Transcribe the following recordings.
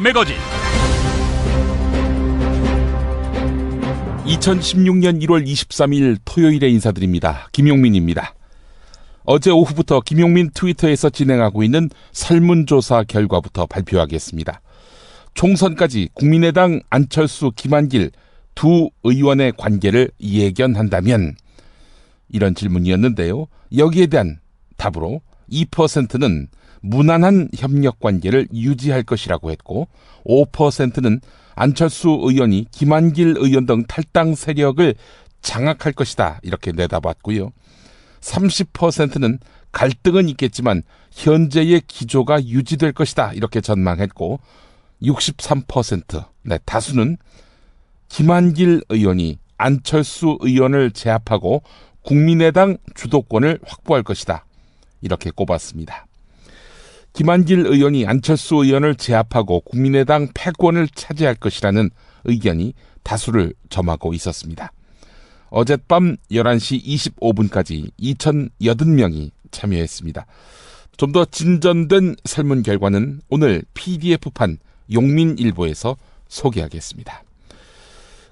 매거진. 2016년 1월 23일 토요일에 인사드립니다. 김용민입니다. 어제 오후부터 김용민 트위터에서 진행하고 있는 설문조사 결과부터 발표하겠습니다. 총선까지 국민의당 안철수, 김한길 두 의원의 관계를 예견한다면, 이런 질문이었는데요. 여기에 대한 답으로 2%는 무난한 협력관계를 유지할 것이라고 했고, 5%는 안철수 의원이 김한길 의원 등 탈당 세력을 장악할 것이다, 이렇게 내다봤고요. 30%는 갈등은 있겠지만 현재의 기조가 유지될 것이다, 이렇게 전망했고, 63%, 다수는 김한길 의원이 안철수 의원을 제압하고 국민의당 주도권을 확보할 것이다, 이렇게 꼽았습니다. 김한길 의원이 안철수 의원을 제압하고 국민의당 패권을 차지할 것이라는 의견이 다수를 점하고 있었습니다. 어젯밤 11시 25분까지 2,080명이 참여했습니다. 좀 더 진전된 설문 결과는 오늘 PDF판 용민일보에서 소개하겠습니다.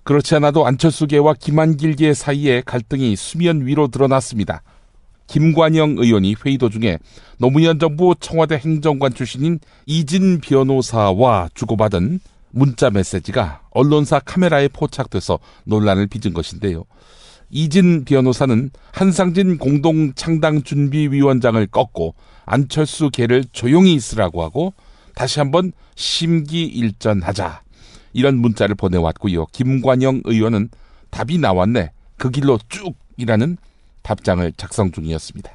그렇지 않아도 안철수계와 김한길계 사이에 갈등이 수면 위로 드러났습니다. 김관영 의원이 회의 도중에 노무현 정부 청와대 행정관 출신인 이진 변호사와 주고받은 문자 메시지가 언론사 카메라에 포착돼서 논란을 빚은 것인데요. 이진 변호사는 한상진 공동창당준비위원장을 꺾고 안철수 계를 조용히 있으라고 하고 다시 한번 심기일전하자, 이런 문자를 보내왔고요. 김관영 의원은 답이 나왔네, 그 길로 쭉이라는 답장을 작성 중이었습니다.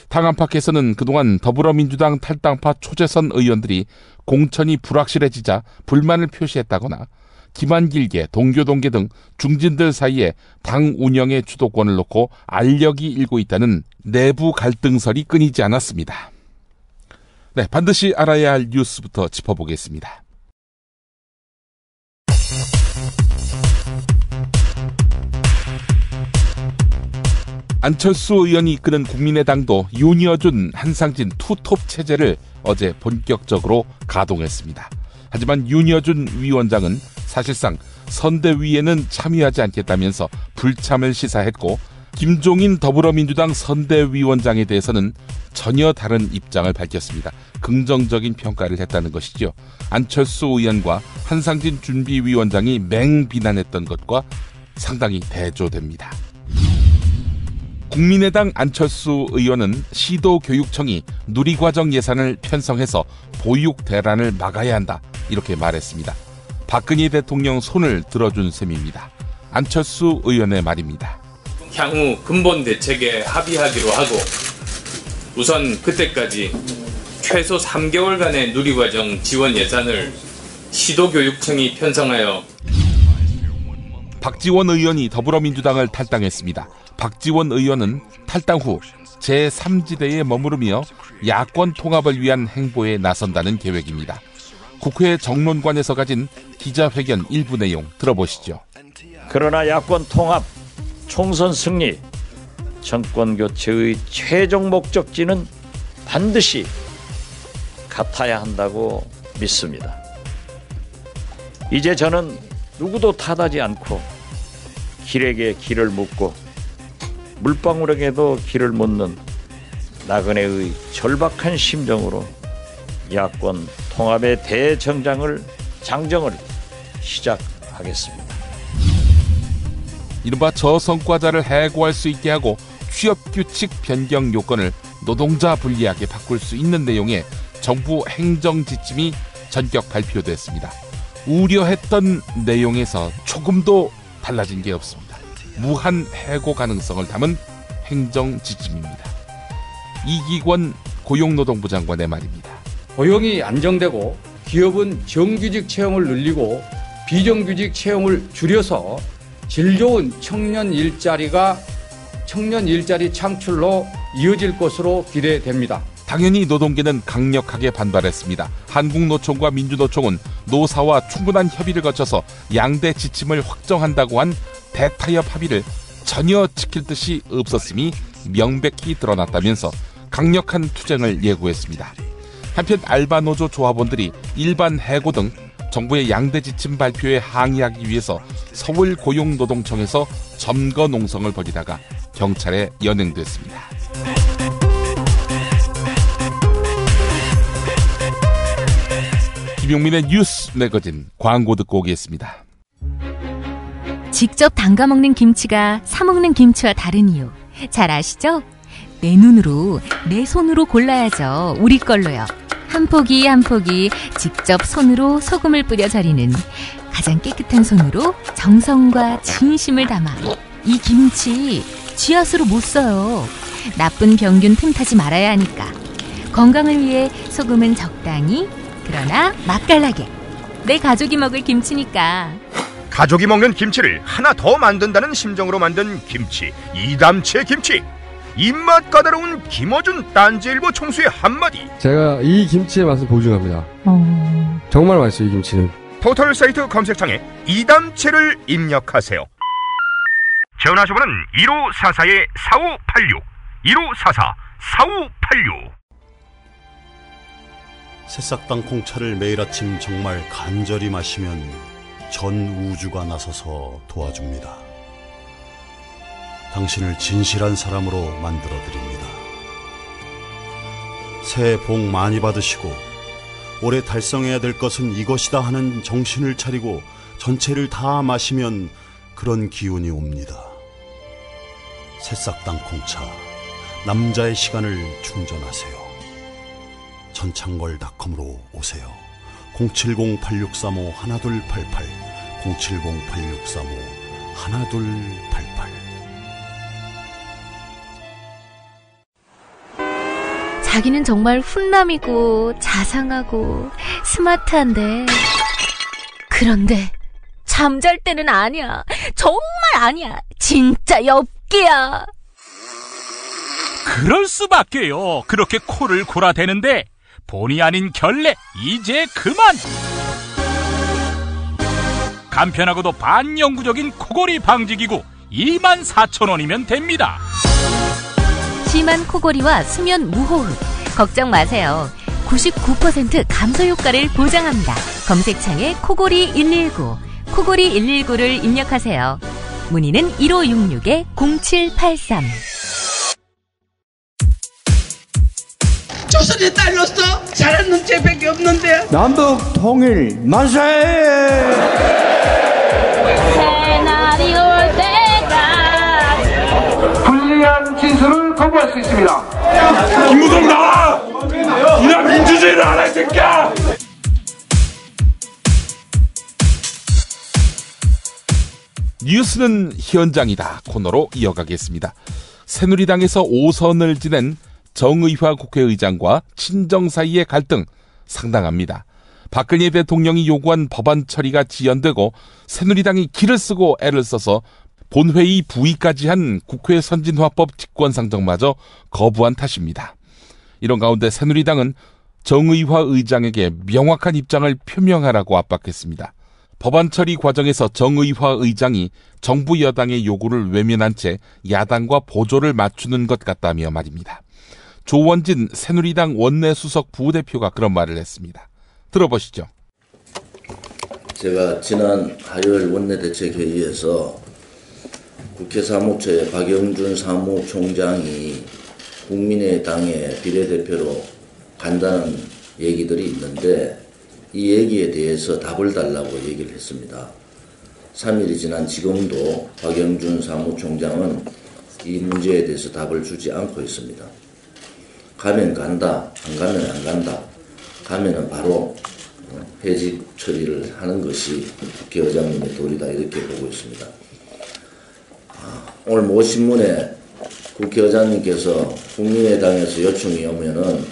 당 안팎에서는 그동안 더불어민주당 탈당파 초재선 의원들이 공천이 불확실해지자 불만을 표시했다거나 김한길계, 동교동계 등 중진들 사이에 당 운영의 주도권을 놓고 알력이 일고 있다는 내부 갈등설이 끊이지 않았습니다. 반드시 알아야 할 뉴스부터 짚어보겠습니다. 안철수 의원이 이끄는 국민의당도 윤여준, 한상진 투톱 체제를 어제 본격적으로 가동했습니다. 하지만 윤여준 위원장은 사실상 선대위에는 참여하지 않겠다면서 불참을 시사했고, 김종인 더불어민주당 선대위원장에 대해서는 전혀 다른 입장을 밝혔습니다. 긍정적인 평가를 했다는 것이죠. 안철수 의원과 한상진 준비위원장이 맹비난했던 것과 상당히 대조됩니다. 국민의당 안철수 의원은 시도교육청이 누리과정 예산을 편성해서 보육 대란을 막아야 한다, 이렇게 말했습니다. 박근혜 대통령 손을 들어준 셈입니다. 안철수 의원의 말입니다. 향후 근본 대책에 합의하기로 하고, 우선 그때까지 최소 3개월간의 누리과정 지원 예산을 시도교육청이 편성하여. 박지원 의원이 더불어민주당을 탈당했습니다. 박지원 의원은 탈당 후 제3지대에 머무르며 야권 통합을 위한 행보에 나선다는 계획입니다. 국회 정론관에서 가진 기자회견 일부 내용 들어보시죠. 그러나 야권 통합, 총선 승리, 정권 교체의 최종 목적지는 반드시 같아야 한다고 믿습니다. 이제 저는 누구도 탓하지 않고 길에게 길을 묻고 물방울에게도 길을 묻는 나그네의 절박한 심정으로 야권 통합의 대장정을 시작하겠습니다. 이른바 저성과자를 해고할 수 있게 하고 취업규칙 변경 요건을 노동자 불리하게 바꿀 수 있는 내용의 정부 행정지침이 전격 발표됐습니다. 우려했던 내용에서 조금도 달라진 게 없습니다. 무한 해고 가능성을 담은 행정지침입니다. 이기권 고용노동부 장관의 말입니다. 고용이 안정되고 기업은 정규직 채용을 늘리고 비정규직 채용을 줄여서 질 좋은 청년 일자리 창출로 이어질 것으로 기대됩니다. 당연히 노동계는 강력하게 반발했습니다. 한국노총과 민주노총은 노사와 충분한 협의를 거쳐서 양대 지침을 확정한다고 한 대타협 합의를 전혀 지킬 듯이 없었음이 명백히 드러났다면서 강력한 투쟁을 예고했습니다. 한편 알바노조 조합원들이 일반 해고 등 정부의 양대 지침 발표에 항의하기 위해서 서울 고용노동청에서 점거 농성을 벌이다가 경찰에 연행됐습니다. 김용민의 뉴스 매거진 광고 듣고 오겠습니다. 직접 담가 먹는 김치가 사 먹는 김치와 다른 이유 잘 아시죠? 내 눈으로 내 손으로 골라야죠. 우리 걸로요. 한 포기 한 포기 직접 손으로 소금을 뿌려 절이는 가장 깨끗한 손으로 정성과 진심을 담아 이 김치 쥐앗으로 못 써요. 나쁜 병균 틈타지 말아야 하니까. 건강을 위해 소금은 적당히, 그러나 맛깔나게. 내 가족이 먹을 김치니까. 가족이 먹는 김치를 하나 더 만든다는 심정으로 만든 김치, 이담채 김치. 입맛 까다로운 김어준 딴지일보 총수의 한마디. 제가 이 김치의 맛을 보증합니다. 정말 맛있어요, 이 김치는. 포털 사이트 검색창에 이담채를 입력하세요. 전화번호는 1544-4586 1544-4586. 새싹당 콩차를 매일 아침 정말 간절히 마시면 전 우주가 나서서 도와줍니다. 당신을 진실한 사람으로 만들어드립니다. 새해 복 많이 받으시고 올해 달성해야 될 것은 이것이다 하는 정신을 차리고 전체를 다 마시면 그런 기운이 옵니다. 새싹당 콩차, 남자의 시간을 충전하세요. 전창걸닷컴으로 오세요. 070-8635-1288 070-8635-1288. 자기는 정말 훈남이고 자상하고 스마트한데, 그런데 잠잘 때는 아니야. 정말 아니야. 진짜 엽기야. 그럴 수밖에요. 그렇게 코를 골아대는데 본의 아닌 결례 이제 그만. 간편하고도 반영구적인 코골이 방지기구 24,000원이면 됩니다. 심한 코골이와 수면 무호흡 걱정 마세요. 99% 감소 효과를 보장합니다. 검색창에 코골이 119, 코골이 119를 입력하세요. 문의는 1566-0783. 조선에 딸로서 잘하는 죄밖에 없는데. 남북 통일 만세! 새날이 올 때가 불리한 진술을 거부할 수 있습니다. 김무성 나와! 이나 민주주의를 알아, 이 새끼야! 뉴스는 현장이다 코너로 이어가겠습니다. 새누리당에서 5선을 지낸 정의화 국회의장과 친정 사이의 갈등 상당합니다. 박근혜 대통령이 요구한 법안 처리가 지연되고 새누리당이 기를 쓰고 애를 써서 본회의 부의까지 한 국회 선진화법 직권상정마저 거부한 탓입니다. 이런 가운데 새누리당은 정의화 의장에게 명확한 입장을 표명하라고 압박했습니다. 법안 처리 과정에서 정의화 의장이 정부 여당의 요구를 외면한 채 야당과 보조를 맞추는 것 같다며 말입니다. 조원진 새누리당 원내수석 부대표가 그런 말을 했습니다. 들어보시죠. 제가 지난 화요일 원내대책회의에서 국회 사무처의 박영준 사무총장이 국민의당의 비례대표로 간다는 얘기들이 있는데 이 얘기에 대해서 답을 달라고 얘기를 했습니다. 3일이 지난 지금도 박영준 사무총장은 이 문제에 대해서 답을 주지 않고 있습니다. 가면 간다, 안 가면 안 간다. 가면은 바로 해직 처리를 하는 것이 국회의장님의 도리다 이렇게 보고 있습니다. 오늘 모 신문에 국회의장님께서 국민의당에서 요청이 오면은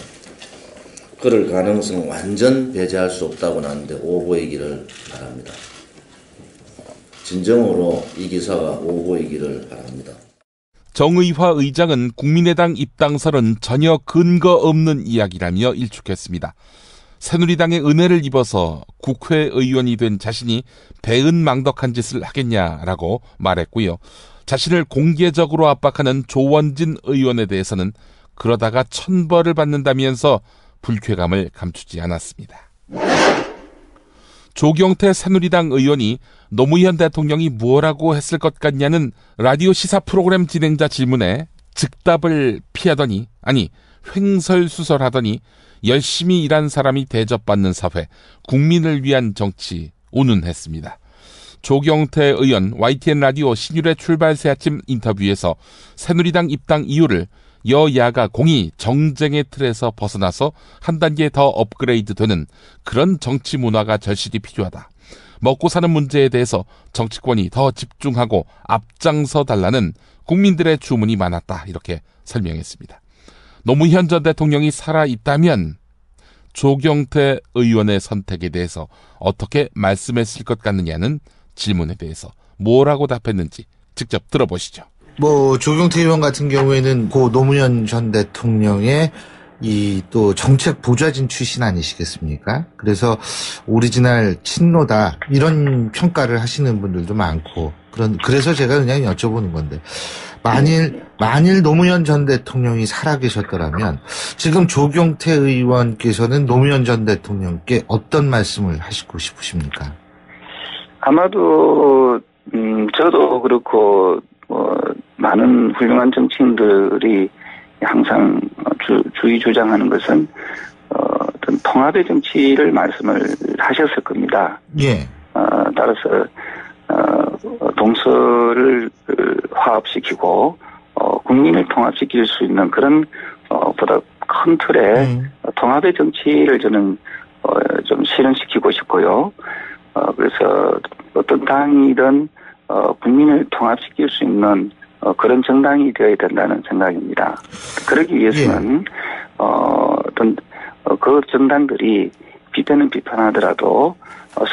그럴 가능성 완전 배제할 수 없다고 나는데 오보이기를 바랍니다. 진정으로 이 기사가 오보이기를 바랍니다. 정의화 의장은 국민의당 입당설은 전혀 근거 없는 이야기라며 일축했습니다. 새누리당의 은혜를 입어서 국회의원이 된 자신이 배은망덕한 짓을 하겠냐라고 말했고요. 자신을 공개적으로 압박하는 조원진 의원에 대해서는 그러다가 천벌을 받는다면서 불쾌감을 감추지 않았습니다. 조경태 새누리당 의원이 노무현 대통령이 뭐라고 했을 것 같냐는 라디오 시사 프로그램 진행자 질문에 즉답을 피하더니, 아니 횡설수설하더니 열심히 일한 사람이 대접받는 사회, 국민을 위한 정치 운운했습니다. 조경태 의원 YTN 라디오 신율의 출발 새아침 인터뷰에서 새누리당 입당 이유를 여야가 공히 정쟁의 틀에서 벗어나서 한 단계 더 업그레이드되는 그런 정치 문화가 절실히 필요하다. 먹고 사는 문제에 대해서 정치권이 더 집중하고 앞장서 달라는 국민들의 주문이 많았다. 이렇게 설명했습니다. 노무현 전 대통령이 살아있다면 조경태 의원의 선택에 대해서 어떻게 말씀했을 것 같느냐는 질문에 대해서 뭐라고 답했는지 직접 들어보시죠. 조경태 의원 같은 경우에는 고 노무현 전 대통령의 이 또 정책 보좌진 출신 아니시겠습니까? 그래서 오리지널 친노다 이런 평가를 하시는 분들도 많고 그래서 제가 그냥 여쭤보는 건데 만일 노무현 전 대통령이 살아계셨더라면 지금 조경태 의원께서는 노무현 전 대통령께 어떤 말씀을 하시고 싶으십니까? 아마도 저도 그렇고 많은 훌륭한 정치인들이 항상 주의 주장하는 것은 어떤 통합의 정치를 말씀을 하셨을 겁니다. 예. 따라서 동서를 화합시키고 국민을 통합시킬 수 있는 그런 보다 큰 틀의 통합의 정치를 저는 좀 실현시키고 싶고요. 그래서 어떤 당이든 국민을 통합시킬 수 있는 그런 정당이 되어야 된다는 생각입니다. 그러기 위해서는 어떤 그 정당들이 비판은 비판하더라도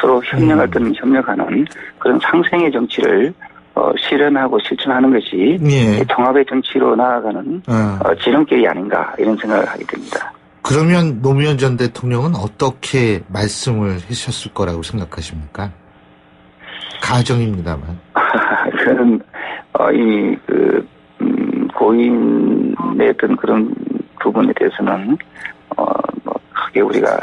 서로 협력할 때는 협력하는 그런 상생의 정치를 실현하고 실천하는 것이 통합의 정치로 나아가는 지름길이 아닌가 이런 생각을 하게 됩니다. 그러면 노무현 전 대통령은 어떻게 말씀을 하셨을 거라고 생각하십니까? 가정입니다만. 그는 이미 고인의 어떤 그런 부분에 대해서는 크게 우리가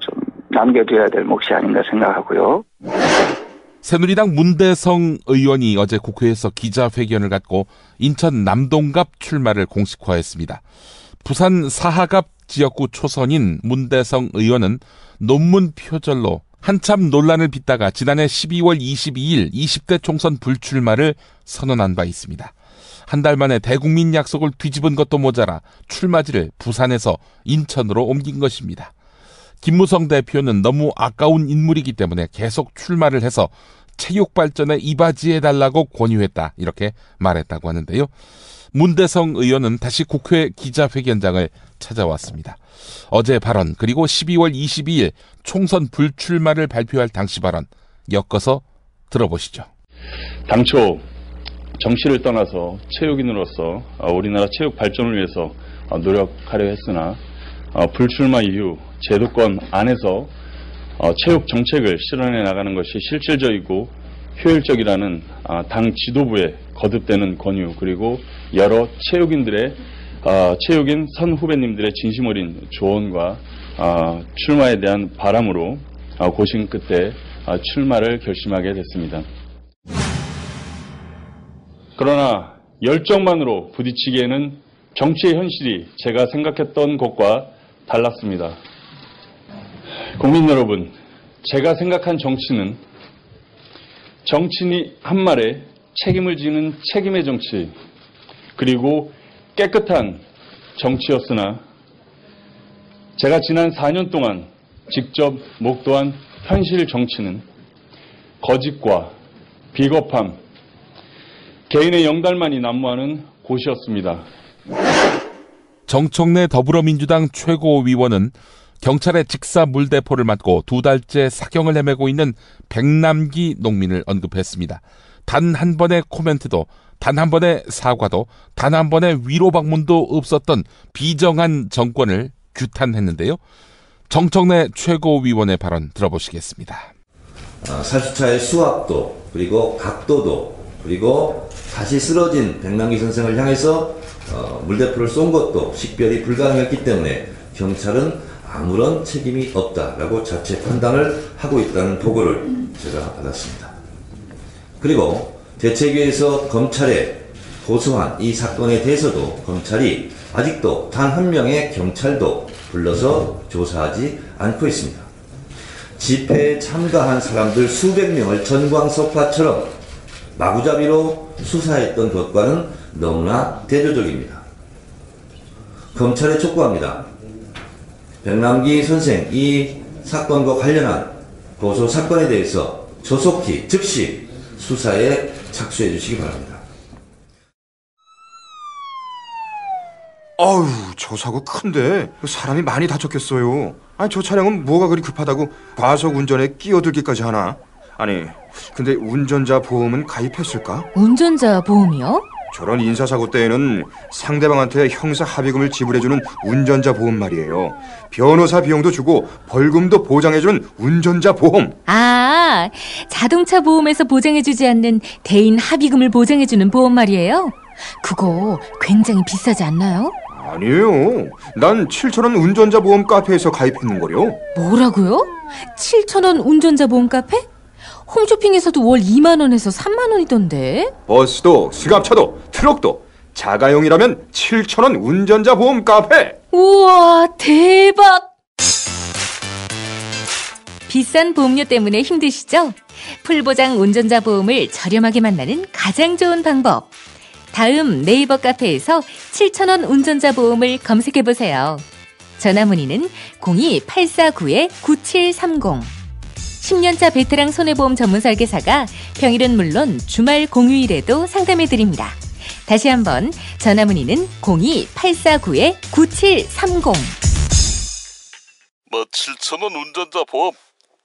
좀 남겨둬야 될 몫이 아닌가 생각하고요. 새누리당 문대성 의원이 어제 국회에서 기자회견을 갖고 인천 남동갑 출마를 공식화했습니다. 부산 사하갑 지역구 초선인 문대성 의원은 논문 표절로 한참 논란을 빚다가 지난해 12월 22일 20대 총선 불출마를 선언한 바 있습니다. 한 달 만에 대국민 약속을 뒤집은 것도 모자라 출마지를 부산에서 인천으로 옮긴 것입니다. 김무성 대표는 너무 아까운 인물이기 때문에 계속 출마를 해서 체육 발전에 이바지해달라고 권유했다. 이렇게 말했다고 하는데요. 문대성 의원은 다시 국회 기자회견장을 찾아왔습니다. 어제 발언 그리고 12월 22일 총선 불출마를 발표할 당시 발언 엮어서 들어보시죠. 당초 정치를 떠나서 체육인으로서 우리나라 체육 발전을 위해서 노력하려 했으나 불출마 이후 제도권 안에서 체육 정책을 실현해 나가는 것이 실질적이고 효율적이라는 당 지도부의 거듭되는 권유 그리고 여러 체육인 선 후배님들의 진심 어린 조언과 출마에 대한 바람으로 고심 끝에 출마를 결심하게 됐습니다. 그러나 열정만으로 부딪히기에는 정치의 현실이 제가 생각했던 것과 달랐습니다. 국민 여러분, 제가 생각한 정치는 정치인이 한 말에 책임을 지는 책임의 정치, 그리고 깨끗한 정치였으나 제가 지난 4년 동안 직접 목도한 현실 정치는 거짓과 비겁함, 개인의 영달만이 난무하는 곳이었습니다. 정청래 더불어민주당 최고위원은 경찰의 직사 물대포를 맞고 2달째 사경을 헤매고 있는 백남기 농민을 언급했습니다. 단 한 번의 코멘트도, 단 한 번의 사과도, 단 한 번의 위로 방문도 없었던 비정한 정권을 규탄했는데요. 정청래 최고위원의 발언 들어보시겠습니다. 살수차의 수확도, 그리고 각도도, 그리고 다시 쓰러진 백남기 선생을 향해서 물대포를 쏜 것도 식별이 불가능했기 때문에 경찰은 아무런 책임이 없다라고 자체 판단을 하고 있다는 보고를 제가 받았습니다. 그리고 대책위에서 검찰에 고소한 이 사건에 대해서도 검찰이 아직도 단 한 명의 경찰도 불러서 조사하지 않고 있습니다. 집회에 참가한 사람들 수백 명을 전광석화처럼 마구잡이로 수사했던 것과는 너무나 대조적입니다. 검찰에 촉구합니다. 백남기 선생 이 사건과 관련한 고소 사건에 대해서 조속히 즉시 수사에 착수해 주시기 바랍니다. 어우, 저 사고 큰데 사람이 많이 다쳤겠어요. 아니, 저 차량은 뭐가 그리 급하다고 과속 운전에 끼어들기까지 하나? 아니, 근데 운전자 보험은 가입했을까? 운전자 보험이요? 저런 인사사고 때에는 상대방한테 형사 합의금을 지불해주는 운전자 보험 말이에요. 변호사 비용도 주고 벌금도 보장해주는 운전자 보험. 아, 자동차 보험에서 보장해주지 않는 대인 합의금을 보장해주는 보험 말이에요? 그거 굉장히 비싸지 않나요? 아니에요. 난 7,000원 운전자 보험 카페에서 가입했는걸요. 뭐라고요? 7,000원 운전자 보험 카페? 홈쇼핑에서도 월 2만 원에서 3만 원이던데. 버스도 승합차도 트럭도 자가용이라면 7,000원 운전자 보험 카페. 우와, 대박. 비싼 보험료 때문에 힘드시죠? 풀보장 운전자 보험을 저렴하게 만나는 가장 좋은 방법. 다음 네이버 카페에서 7,000원 운전자 보험을 검색해보세요. 전화문의는 02-849-9730. 10년차 베테랑 손해보험 전문 설계사가 평일은 물론 주말 공휴일에도 상담해드립니다. 다시 한번 전화문의는 02-849-9730. 7,000원 운전자 보험,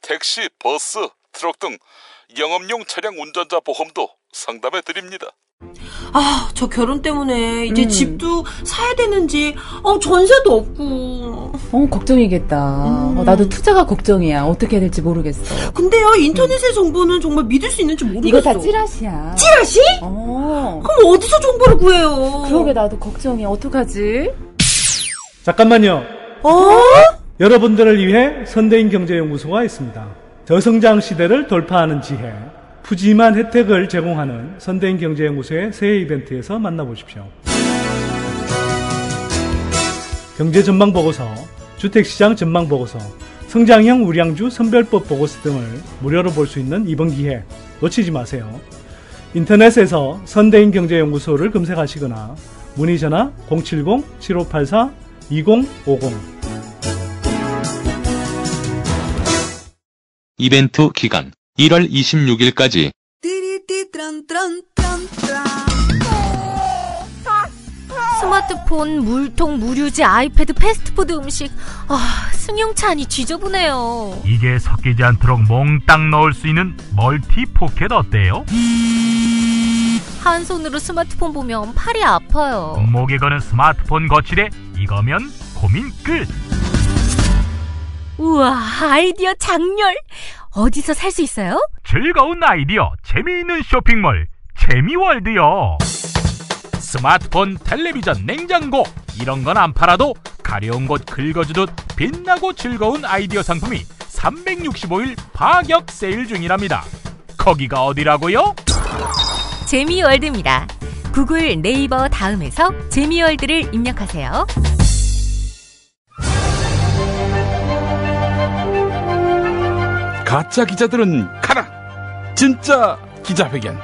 택시, 버스, 트럭 등 영업용 차량 운전자 보험도 상담해드립니다. 아, 저 결혼 때문에 이제 집도 사야 되는지 전세도 없고. 걱정이겠다. 나도 투자가 걱정이야. 어떻게 해야 될지 모르겠어. 근데요, 인터넷의 정보는 정말 믿을 수 있는지 모르겠어. 이거 다 찌라시야. 찌라시? 그럼 어디서 정보를 구해요? 그러게, 나도 걱정이야. 어떡하지? 잠깐만요. 여러분들을 위해 선대인 경제연구소가 있습니다. 저성장 시대를 돌파하는 지혜, 푸짐한 혜택을 제공하는 선대인 경제연구소의 새해 이벤트에서 만나보십시오. 경제전망보고서, 주택시장 전망보고서, 성장형 우량주 선별법 보고서 등을 무료로 볼 수 있는 이번 기회 놓치지 마세요. 인터넷에서 선대인 경제연구소를 검색하시거나 문의전화 070-7584-2050. 이벤트 기간 1월 26일까지. 스마트폰, 물통, 무료지, 아이패드, 패스트푸드 음식. 승용차니 지저분해요. 이게 섞이지 않도록 몽땅 넣을 수 있는 멀티 포켓 어때요? 한 손으로 스마트폰 보면 팔이 아파요. 목에 거는 스마트폰 거치대, 이거면 고민 끝. 우와, 아이디어 장렬. 어디서 살 수 있어요? 즐거운 아이디어, 재미있는 쇼핑몰 재미월드요. 스마트폰, 텔레비전, 냉장고 이런 건 안 팔아도 가려운 곳 긁어주듯 빛나고 즐거운 아이디어 상품이 365일 파격 세일 중이랍니다. 거기가 어디라고요? 재미월드입니다. 구글, 네이버 다음에서 재미월드를 입력하세요. 가짜 기자들은 가라! 진짜 기자회견.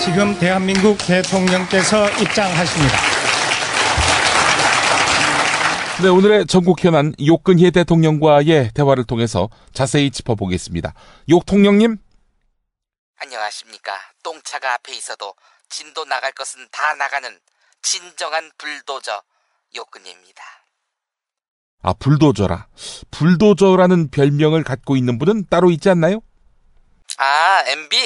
지금 대한민국 대통령께서 입장하십니다. 네, 오늘의 전국 현안 욕근혜 대통령과의 대화를 통해서 자세히 짚어보겠습니다. 욕 통령님. 안녕하십니까. 똥차가 앞에 있어도 진도 나갈 것은 다 나가는 진정한 불도저 욕근혜입니다. 아, 불도저라. 불도저라는 별명을 갖고 있는 분은 따로 있지 않나요? 아, MB?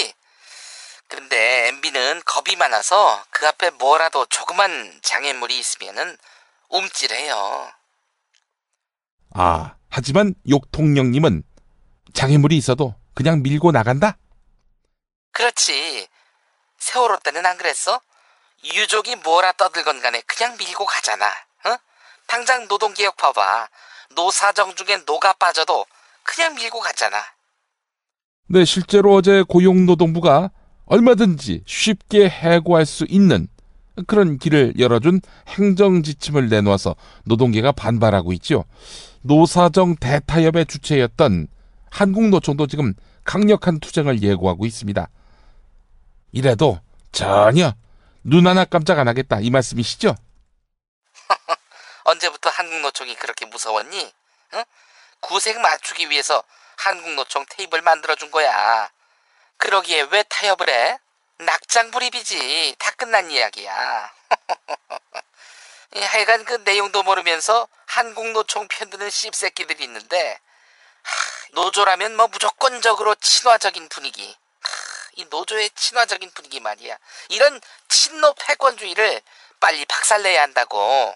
근데 MB는 겁이 많아서 그 앞에 뭐라도 조그만 장애물이 있으면은 움찔해요. 아, 하지만 욕 통령님은 장애물이 있어도 그냥 밀고 나간다? 그렇지. 세월호 때는 안 그랬어? 유족이 뭐라 떠들건 간에 그냥 밀고 가잖아. 어? 당장 노동개혁 봐봐. 노사정 중에 노가 빠져도 그냥 밀고 갔잖아. 네, 실제로 어제 고용노동부가 얼마든지 쉽게 해고할 수 있는 그런 길을 열어준 행정지침을 내놓아서 노동계가 반발하고 있죠. 노사정 대타협의 주체였던 한국노총도 지금 강력한 투쟁을 예고하고 있습니다. 이래도 전혀 눈 하나 깜짝 안 하겠다, 이 말씀이시죠? 언제부터 한국노총이 그렇게 무서웠니? 응? 구색 맞추기 위해서 한국노총 테이블 만들어준 거야. 그러기에 왜 타협을 해? 낙장불입이지. 다 끝난 이야기야. 하여간 그 내용도 모르면서 한국노총 편드는 씹새끼들이 있는데, 노조라면 뭐 무조건적으로 친화적인 분위기. 이 노조의 친화적인 분위기 말이야. 이런 친노 패권주의를 빨리 박살내야 한다고.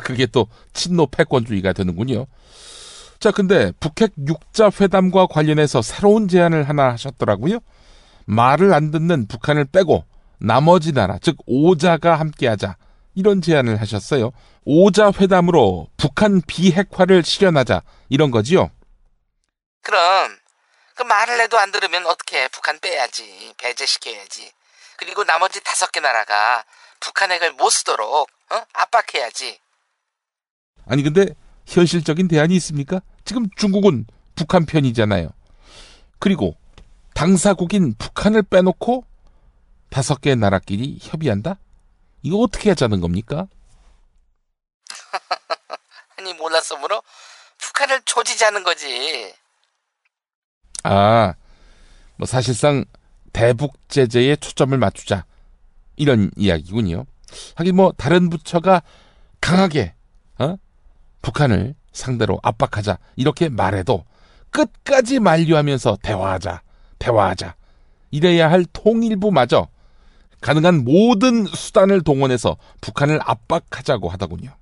그게 또 친노 패권주의가 되는군요. 자, 근데 북핵 6자 회담과 관련해서 새로운 제안을 하나 하셨더라고요. 말을 안 듣는 북한을 빼고 나머지 나라, 즉 5자가 함께하자, 이런 제안을 하셨어요. 5자 회담으로 북한 비핵화를 실현하자, 이런 거지요. 그럼 그 말을 해도 안 들으면 어떻게? 북한 빼야지. 배제시켜야지. 그리고 나머지 5개 나라가 북한 핵을 못 쓰도록 압박해야지. 아니 근데 현실적인 대안이 있습니까? 지금 중국은 북한 편이잖아요. 그리고 당사국인 북한을 빼놓고 5개 나라끼리 협의한다? 이거 어떻게 하자는 겁니까? 아니 몰랐어 물어? 북한을 조지자는 거지. 뭐 사실상 대북 제재에 초점을 맞추자, 이런 이야기군요. 하긴 뭐 다른 부처가 강하게 북한을 상대로 압박하자, 이렇게 말해도 끝까지 만류하면서 대화하자 이래야 할 통일부마저 가능한 모든 수단을 동원해서 북한을 압박하자고 하더군요.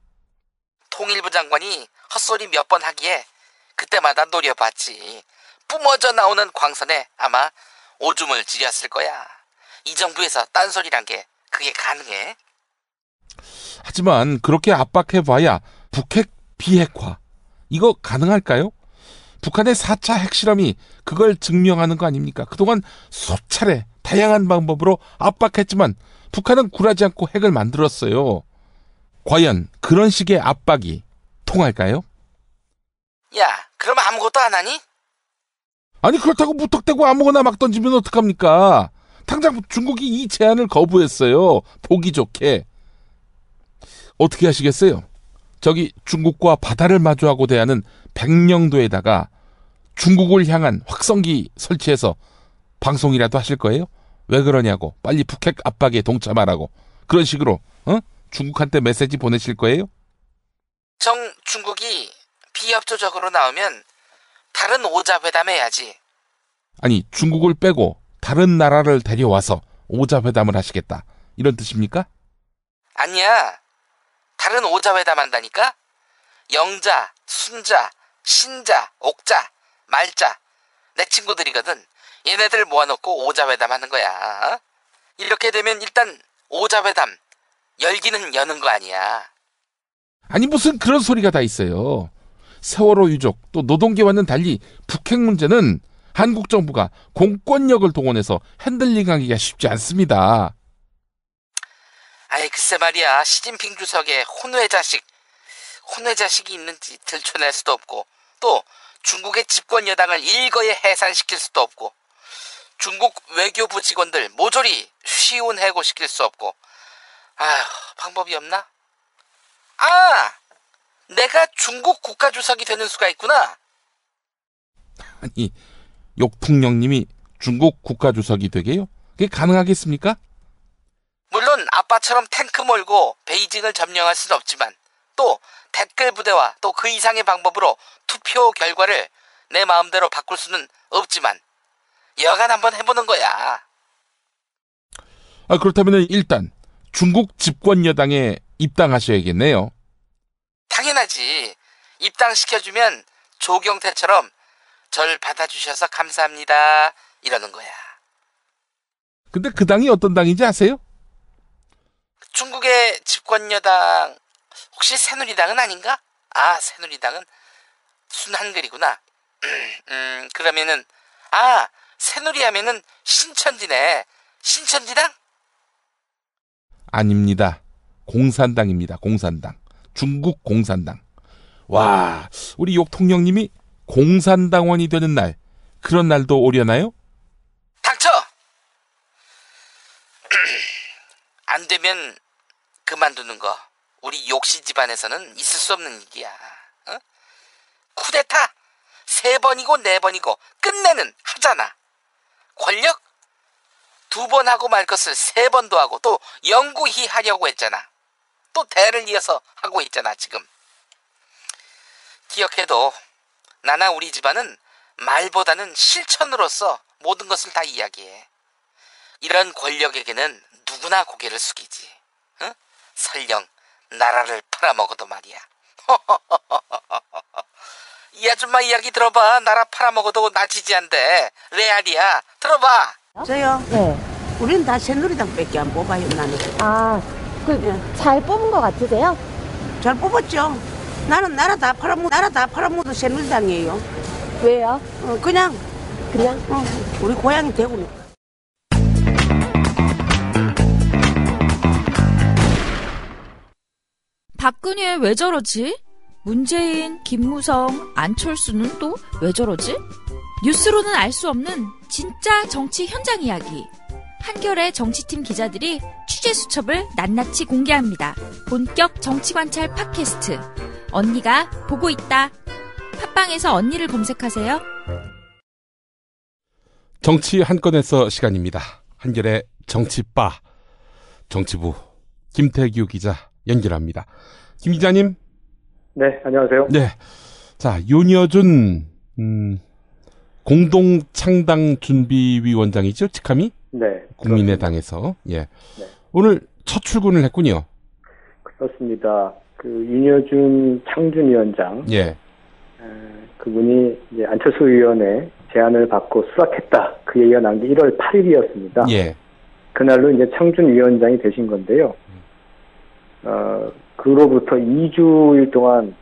통일부 장관이 헛소리 몇 번 하기에 그때마다 노려봤지. 뿜어져 나오는 광선에 아마 오줌을 지렸을 거야. 이 정부에서 딴소리란 게 그게 가능해? 하지만 그렇게 압박해봐야 북핵 비핵화, 이거 가능할까요? 북한의 4차 핵실험이 그걸 증명하는 거 아닙니까? 그동안 수차례 다양한 방법으로 압박했지만 북한은 굴하지 않고 핵을 만들었어요. 과연 그런 식의 압박이 통할까요? 야, 그럼 아무것도 안 하니? 아니 그렇다고 무턱대고 아무거나 막 던지면 어떡합니까? 당장 중국이 이 제안을 거부했어요. 보기 좋게. 어떻게 하시겠어요? 저기 중국과 바다를 마주하고 대하는 백령도에다가 중국을 향한 확성기 설치해서 방송이라도 하실 거예요? 왜 그러냐고, 빨리 북핵 압박에 동참하라고, 그런 식으로 중국한테 메시지 보내실 거예요? 중국이 비협조적으로 나오면 다른 5자 회담 해야지. 아니 중국을 빼고 다른 나라를 데려와서 5자 회담을 하시겠다, 이런 뜻입니까? 아니야. 다른 5자 회담 한다니까? 영자, 순자, 신자, 옥자, 말자, 내 친구들이거든. 얘네들 모아놓고 5자 회담 하는 거야. 이렇게 되면 일단 5자 회담 열기는 여는 거 아니야. 아니 무슨 그런 소리가 다 있어요. 세월호 유족 또 노동계와는 달리 북핵 문제는 한국 정부가 공권력을 동원해서 핸들링하기가 쉽지 않습니다. 아이 글쎄 말이야. 시진핑 주석의 혼외 자식이 있는지 들춰낼 수도 없고, 또 중국의 집권 여당을 일거에 해산시킬 수도 없고, 중국 외교부 직원들 모조리 쉬운 해고시킬 수 없고, 방법이 없나? 내가 중국 국가주석이 되는 수가 있구나. 아니 욕통령님이 중국 국가주석이 되게요? 그게 가능하겠습니까? 물론 아빠처럼 탱크 몰고 베이징을 점령할 수는 없지만, 또 댓글 부대와 또 그 이상의 방법으로 투표 결과를 내 마음대로 바꿀 수는 없지만 여간 한번 해보는 거야. 그렇다면 일단 중국 집권 여당에 입당하셔야겠네요. 당연하지. 입당시켜주면 조경태처럼 절 받아주셔서 감사합니다 이러는 거야. 근데 그 당이 어떤 당인지 아세요? 중국의 집권 여당 혹시 새누리당은 아닌가? 아, 새누리당은 순한글이구나. 그러면은 새누리 하면은 신천지네. 신천지당? 아닙니다. 공산당입니다. 공산당. 중국 공산당. 와, 우리 욕통령님이 공산당원이 되는 날, 그런 날도 오려나요? 닥쳐! 안 되면 그만두는 거 우리 욕씨 집안에서는 있을 수 없는 일이야. 어? 쿠데타 3번이고 4번이고 끝내는 하잖아. 권력 2번 하고 말 것을 3번도 하고 또 영구히 하려고 했잖아. 또 대를 이어서 하고 있잖아 지금. 기억해도 나나 우리 집안은 말보다는 실천으로서 모든 것을 다 이야기해. 이런 권력에게는 누구나 고개를 숙이지. 응? 설령 나라를 팔아먹어도 말이야. 이 아줌마 이야기 들어봐. 나라 팔아먹어도 나 지지한대. 레알이야. 들어봐. 저요? 네. 우리는 다 새누리당밖에 안 뽑아요, 나는. 잘 뽑은 것 같으세요? 잘 뽑았죠. 나는 나라 다 팔아먹어도 새누리당이에요. 왜요? 그냥? 우리 고향이 대구니까. 박근혜 왜 저러지? 문재인, 김무성, 안철수는 또 왜 저러지? 뉴스로는 알 수 없는 진짜 정치 현장 이야기. 한겨레 정치팀 기자들이 취재 수첩을 낱낱이 공개합니다. 본격 정치관찰 팟캐스트. 언니가 보고 있다. 팟빵에서 언니를 검색하세요. 정치 한 건에서 시간입니다. 한겨레 정치바. 정치부 김태규 기자 연결합니다. 김 기자님. 네, 안녕하세요. 네. 자, 윤여준 공동창당준비위원장이죠, 직함이? 네. 국민의당에서. 예. 네. 오늘 첫 출근을 했군요. 그렇습니다. 윤여준 창준위원장. 예. 그분이 이제 안철수 의원의 제안을 받고 수락했다. 그 얘기가 난 게 1월 8일이었습니다. 예. 그날로 이제 창준위원장이 되신 건데요. 그로부터 2주일 동안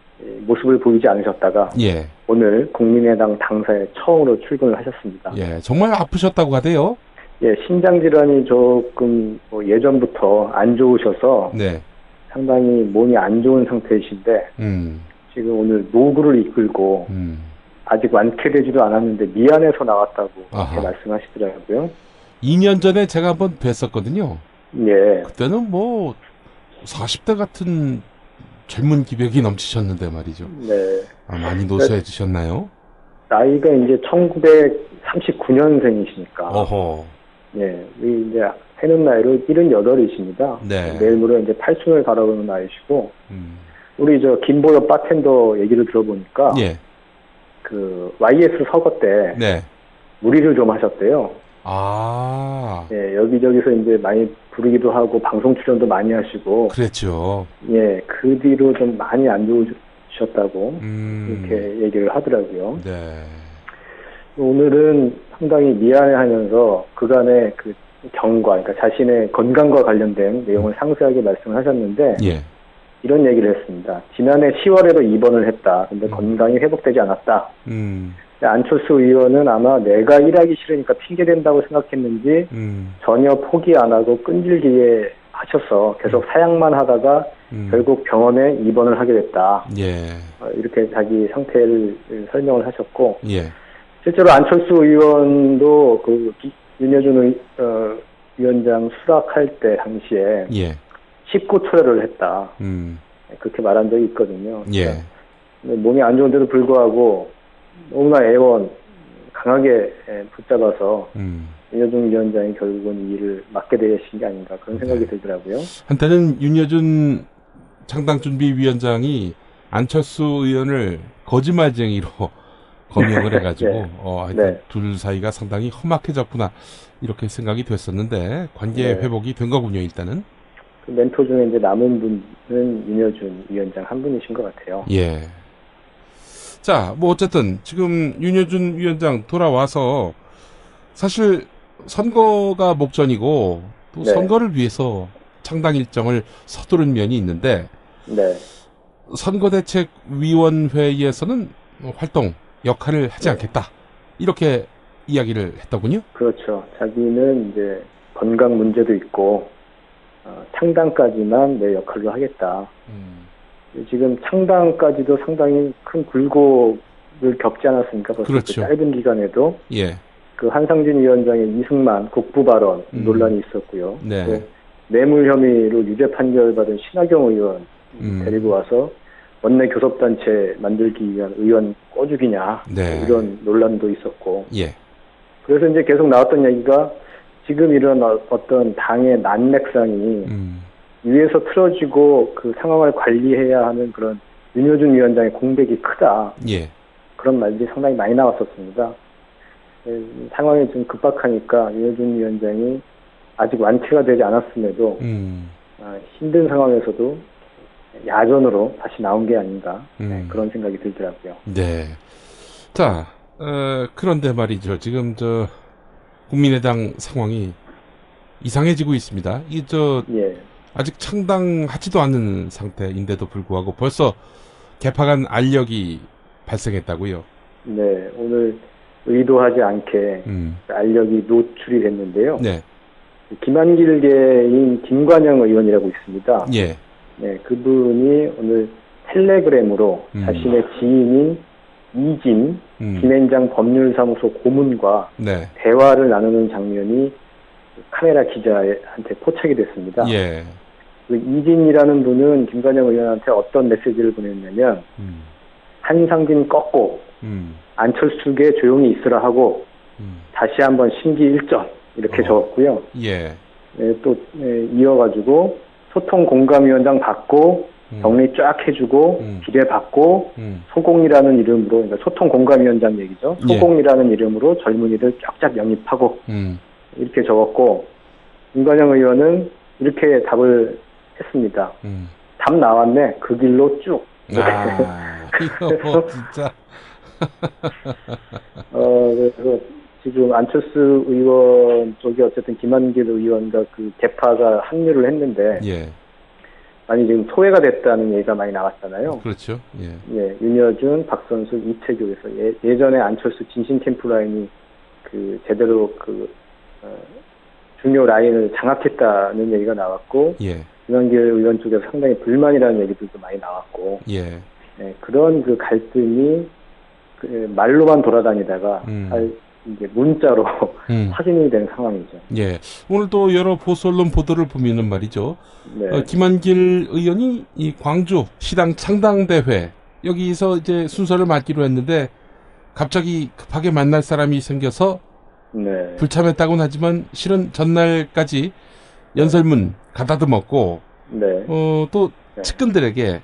모습을 보이지 않으셨다가 예. 오늘 국민의당 당사에 처음으로 출근을 하셨습니다. 예, 정말 아프셨다고 하대요. 예, 신장 질환이 조금 예전부터 안 좋으셔서 네. 상당히 몸이 안 좋은 상태이신데 지금 오늘 노구를 이끌고 아직 완쾌되지도 않았는데 미안해서 나왔다고 그렇게 말씀하시더라고요. 2년 전에 제가 한번 뵀었거든요. 예. 그때는 40대 같은 젊은 기백이 넘치셨는데 말이죠. 네. 많이 노쇠해지셨나요? 나이가 이제 1939년생이시니까. 어허. 예. 이제 해는 나이로 78이십니다. 네. 내일 모레 이제 80을 바라보는 나이시고. 우리 김보엽 바텐더 얘기를 들어보니까. 예. YS 서거 때. 네. 무리를 좀 하셨대요. 예, 여기저기서 이제 많이 부르기도 하고 방송 출연도 많이 하시고. 그랬죠. 예, 그 뒤로 좀 많이 안 좋으셨다고 이렇게 얘기를 하더라고요. 네. 오늘은 상당히 미안해하면서 그간의 경과, 그러니까 자신의 건강과 관련된 내용을 상세하게 말씀하셨는데. 예. 이런 얘기를 했습니다. 지난해 10월에도 입원을 했다. 근데 건강이 회복되지 않았다. 안철수 의원은 아마 내가 일하기 싫으니까 핑계댄다고 생각했는지 전혀 포기 안 하고 끈질기게 하셔서 계속 사양만 하다가 결국 병원에 입원을 하게 됐다. 예. 이렇게 자기 상태를 설명을 하셨고 예. 실제로 안철수 의원도 윤여준 위원장 수락할 때 당시에 예. 19초를 했다. 그렇게 말한 적이 있거든요. 예. 몸이 안 좋은데도 불구하고 너무나 강하게 붙잡아서 윤여준 위원장이 결국은 이 일을 맡게 되신 게 아닌가 그런 생각이 들더라고요. 한때는 윤여준 창당준비위원장이 안철수 의원을 거짓말쟁이로 검역을 해가지고 네. 둘 사이가 상당히 험악해졌구나 이렇게 생각이 됐었는데 관계 네. 회복이 된 거군요. 일단은. 멘토 중에 이제 남은 분은 윤여준 위원장 한 분이신 것 같아요. 예. 자, 뭐 어쨌든 지금 윤여준 위원장 돌아와서 사실 선거가 목전이고 또 네. 선거를 위해서 창당 일정을 서두른 면이 있는데 네. 선거대책위원회에서는 활동 역할을 하지 않겠다 이렇게 이야기를 했더군요. 그렇죠. 자기는 이제 건강 문제도 있고 창당까지만 내 역할로 하겠다. 지금 창당까지도 상당히 큰 굴곡을 겪지 않았습니까? 벌써 그렇죠. 그 짧은 기간에도 예. 그 한상진 위원장의 이승만 국부 발언 논란이 있었고요. 네. 또 뇌물 혐의로 유죄 판결받은 신하경 의원 데리고 와서 원내 교섭단체 만들기 위한 의원 꺼주기냐 네. 이런 논란도 있었고. 예. 그래서 이제 계속 나왔던 얘기가 지금 이런 어떤 당의 난맥상이 위에서 틀어지고 그 상황을 관리해야 하는 그런 윤여준 위원장의 공백이 크다. 예. 그런 말들이 상당히 많이 나왔었습니다. 상황이 좀 급박하니까 윤여준 위원장이 아직 완쾌가 되지 않았음에도 힘든 상황에서도 야전으로 다시 나온 게 아닌가 그런 생각이 들더라고요. 네. 자, 그런데 말이죠. 지금 국민의당 상황이 이상해지고 있습니다. 예. 아직 창당하지도 않은 상태인데도 불구하고 벌써 개파간 알력이 발생했다고요. 네, 오늘 의도하지 않게 알력이 노출이 됐는데요. 네. 김한길계인 김관영 의원이라고 있습니다. 예. 네, 그분이 오늘 텔레그램으로 자신의 지인인 이진 김앤장 법률사무소 고문과 네. 대화를 나누는 장면이 카메라 기자한테 포착이 됐습니다. 예. 그 이진이라는 분은 김관영 의원한테 어떤 메시지를 보냈냐면 한상진 꺾고 안철수계 조용히 있으라 하고 다시 한번 심기 일전 이렇게 적었고요. 예. 네, 또 이어가지고 소통 공감위원장 받고 정리 쫙 해주고 비례 받고 소공이라는 이름으로 그러니까 소통 공감위원장 얘기죠. 소공이라는 이름으로 젊은이들 쫙쫙 영입하고 이렇게 적었고 김관영 의원은 이렇게 답을 했습니다. 답 나왔네. 그 길로 쭉. 이거 진짜. 그래서 지금 안철수 의원 쪽이 어쨌든 김한길 의원과 그 개파가 합류를 했는데 예. 많이 지금 소외가 됐다는 얘기가 많이 나왔잖아요. 그렇죠. 예. 예, 윤여준, 박선수, 이채규에서 예전에 안철수 진신 캠프 라인이 그 제대로 그 중요 라인을 장악했다는 얘기가 나왔고, 예. 김한길 의원 쪽에서 상당히 불만이라는 얘기들도 많이 나왔고, 예. 네, 그런 그 갈등이 그 말로만 돌아다니다가 이제 문자로 확인이 된 상황이죠. 예. 오늘 또 여러 보수 언론 보도를 보면은 말이죠. 네. 김한길 의원이 이 광주 시당 창당대회 여기서 이제 순서를 맡기로 했는데 갑자기 급하게 만날 사람이 생겨서 네. 불참했다고는 하지만 실은 전날까지 연설문 가다듬었고 네. 또 측근들에게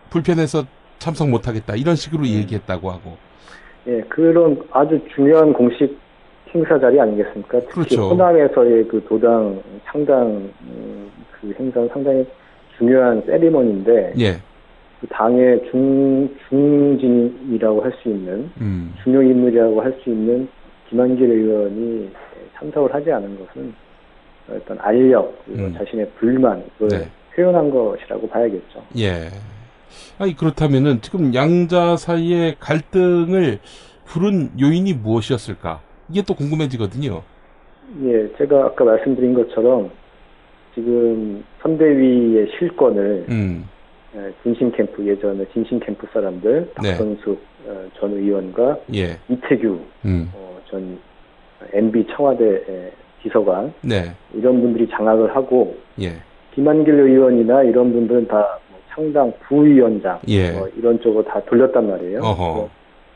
불편해서 참석 못하겠다 이런 식으로 얘기했다고 하고. 예, 그런 아주 중요한 공식 행사 자리 아니겠습니까? 특히 그렇죠. 호남에서의 그 도당 창당 그 행사는 상당히 중요한 세리머니인데, 예. 그 당의 중진이라고 할 수 있는 중요 인물이라고 할 수 있는 김한길 의원이 참석을 하지 않은 것은 어떤 알력 그리고 자신의 불만을 표현한 것이라고 봐야겠죠. 예. 아니 그렇다면은 지금 양자 사이의 갈등을 부른 요인이 무엇이었을까? 이게 또 궁금해지거든요. 예, 제가 아까 말씀드린 것처럼 지금 선대위의 실권을 진신캠프 예전에 진신캠프 사람들 박선숙 전 의원과 이태규 전 MB 청와대 비서관 이런 분들이 장악을 하고 김한길 의원이나 이런 분들은 다 창당 부위원장 이런 쪽으로 다 돌렸단 말이에요.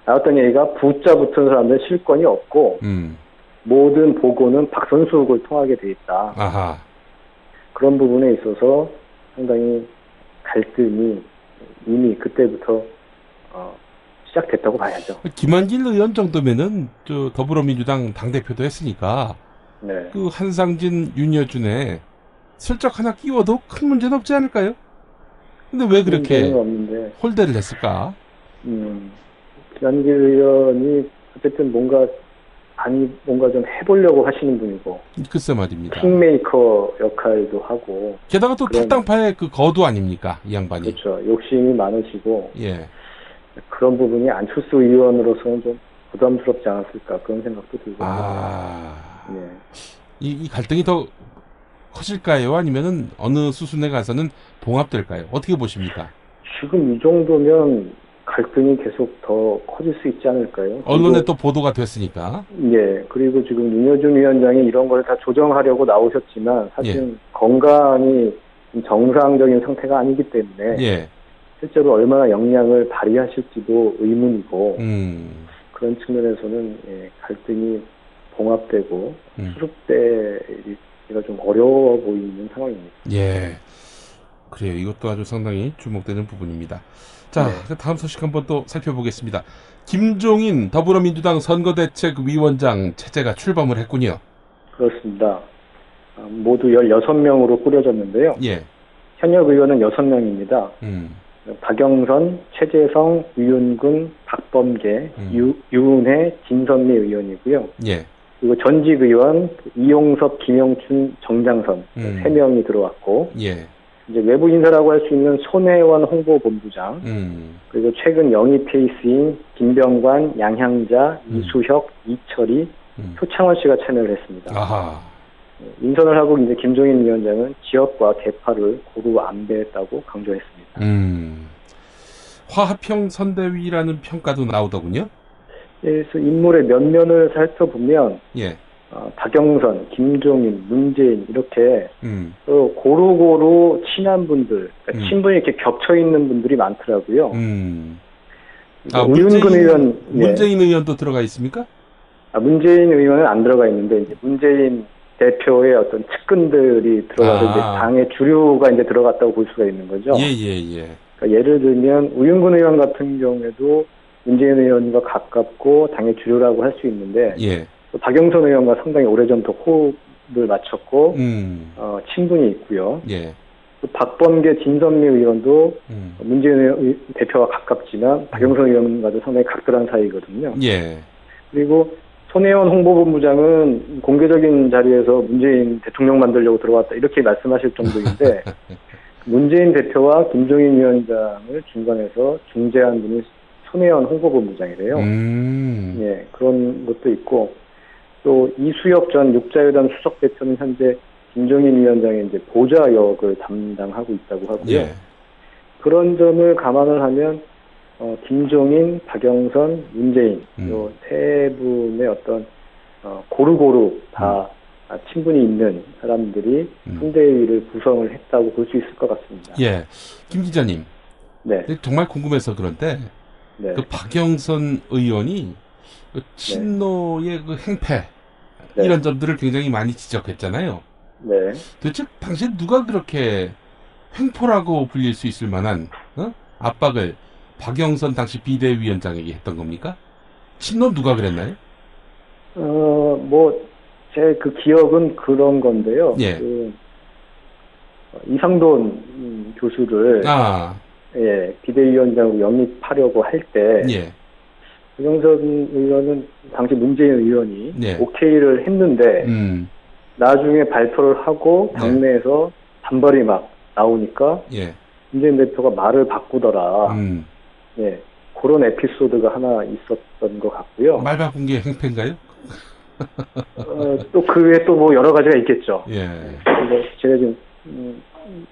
나왔던 얘기가 부자 붙은 사람들은 실권이 없고 모든 보고는 박선숙을 통하게 돼 있다. 아하. 그런 부분에 있어서 상당히 갈등이 이미 그때부터 시작됐다고 봐야죠. 김한길 의원 정도면은 저 더불어민주당 당대표도 했으니까 네. 그 한상진 윤여준에 슬쩍 하나 끼워도 큰 문제는 없지 않을까요? 근데 왜 그렇게 홀대를 했을까? 김한길 의원이 어쨌든 뭔가 좀 해보려고 하시는 분이고. 글쎄 말입니다. 킹메이커 역할도 하고. 게다가 또 탈당파의 그 거두 아닙니까? 이 양반이. 그렇죠. 욕심이 많으시고. 예. 그런 부분이 안철수 의원으로서는 좀 부담스럽지 않았을까 그런 생각도 들고. 예. 이 갈등이 더 커질까요? 아니면은 어느 수순에 가서는 봉합될까요? 어떻게 보십니까? 지금 이 정도면 갈등이 계속 더 커질 수 있지 않을까요? 언론에 또 보도가 됐으니까. 예. 그리고 지금 윤여준 위원장이 이런 걸 다 조정하려고 나오셨지만 사실 건강이 정상적인 상태가 아니기 때문에 실제로 얼마나 역량을 발휘하실지도 의문이고 그런 측면에서는 갈등이 봉합되고 수습되기가 좀 어려워 보이는 상황입니다. 예. 그래요. 이것도 아주 상당히 주목되는 부분입니다. 자, 다음 소식 한번 또 살펴보겠습니다. 김종인 더불어민주당 선거대책위원장 체제가 출범을 했군요. 그렇습니다. 모두 16명으로 꾸려졌는데요. 예. 현역 의원은 6명입니다. 박영선, 최재성, 유윤근, 박범계, 유은혜, 진선미 의원이고요. 예. 그리고 전직 의원 이용섭, 김영춘, 정장선 3명이 들어왔고 이제 외부 인사라고 할 수 있는 손혜원 홍보본부장 그리고 최근 영입 케이스인 김병관, 양향자, 이수혁, 이철이, 표창원 씨가 참여를 했습니다. 아하. 인선을 하고 이제 김종인 위원장은 지역과 계파를 고루 안배했다고 강조했습니다. 화합형 선대위라는 평가도 나오더군요. 그래서 인물의 면면을 살펴보면 박영선, 김종인, 문재인 이렇게 고루고루 친한 분들, 그러니까 친분이 이렇게 겹쳐 있는 분들이 많더라고요. 우윤근 의원, 문재인 의원도 들어가 있습니까? 문재인 의원은 안 들어가 있는데 이제 문재인 대표의 어떤 측근들이 들어가서 이제 당의 주류가 이제 들어갔다고 볼 수가 있는 거죠. 그러니까 예를 들면 우윤근 의원 같은 경우에도 문재인 의원과 가깝고 당의 주류라고 할 수 있는데 또 박영선 의원과 상당히 오래전부터 호흡을 맞췄고 친분이 있고요. 또 박범계, 진선미 의원도 문재인 대표와 가깝지만 박영선 의원과도 상당히 각별한 사이거든요. 그리고 손혜원 홍보본부장은 공개적인 자리에서 문재인 대통령 만들려고 들어왔다 이렇게 말씀하실 정도인데 문재인 대표와 김종인 위원장을 중간에서 중재한 분이 손혜원 홍보본부장이래요. 예, 그런 것도 있고 또 이수혁 전 육자여단 수석대표는 현재 김종인 위원장의 이제 보좌 역을 담당하고 있다고 하고요. 그런 점을 감안을 하면 김종인, 박영선, 문재인 요 세 분의 어떤 고루고루 다 친분이 있는 사람들이 선대위를 구성을 했다고 볼 수 있을 것 같습니다. 예, 김 기자님. 정말 궁금해서 그런데 그 박영선 의원이 그 친노의 그 행패 이런 점들을 굉장히 많이 지적했잖아요. 도대체 당시 누가 그렇게 횡포라고 불릴 수 있을 만한 압박을 박영선 당시 비대위원장에게 했던 겁니까? 친노 누가 그랬나요? 제 그 기억은 그런 건데요. 그 이상돈 교수를 비대위원장으로 영입하려고 할 때 박영선 의원은 당시 문재인 의원이 오케이를 했는데 나중에 발표를 하고 당내에서 반발이 막 나오니까 문재인 대표가 말을 바꾸더라. 그런 에피소드가 하나 있었던 것 같고요. 말 바꾼 게 행패인가요? 또 그 외에 또 뭐 여러 가지가 있겠죠. 제가 지금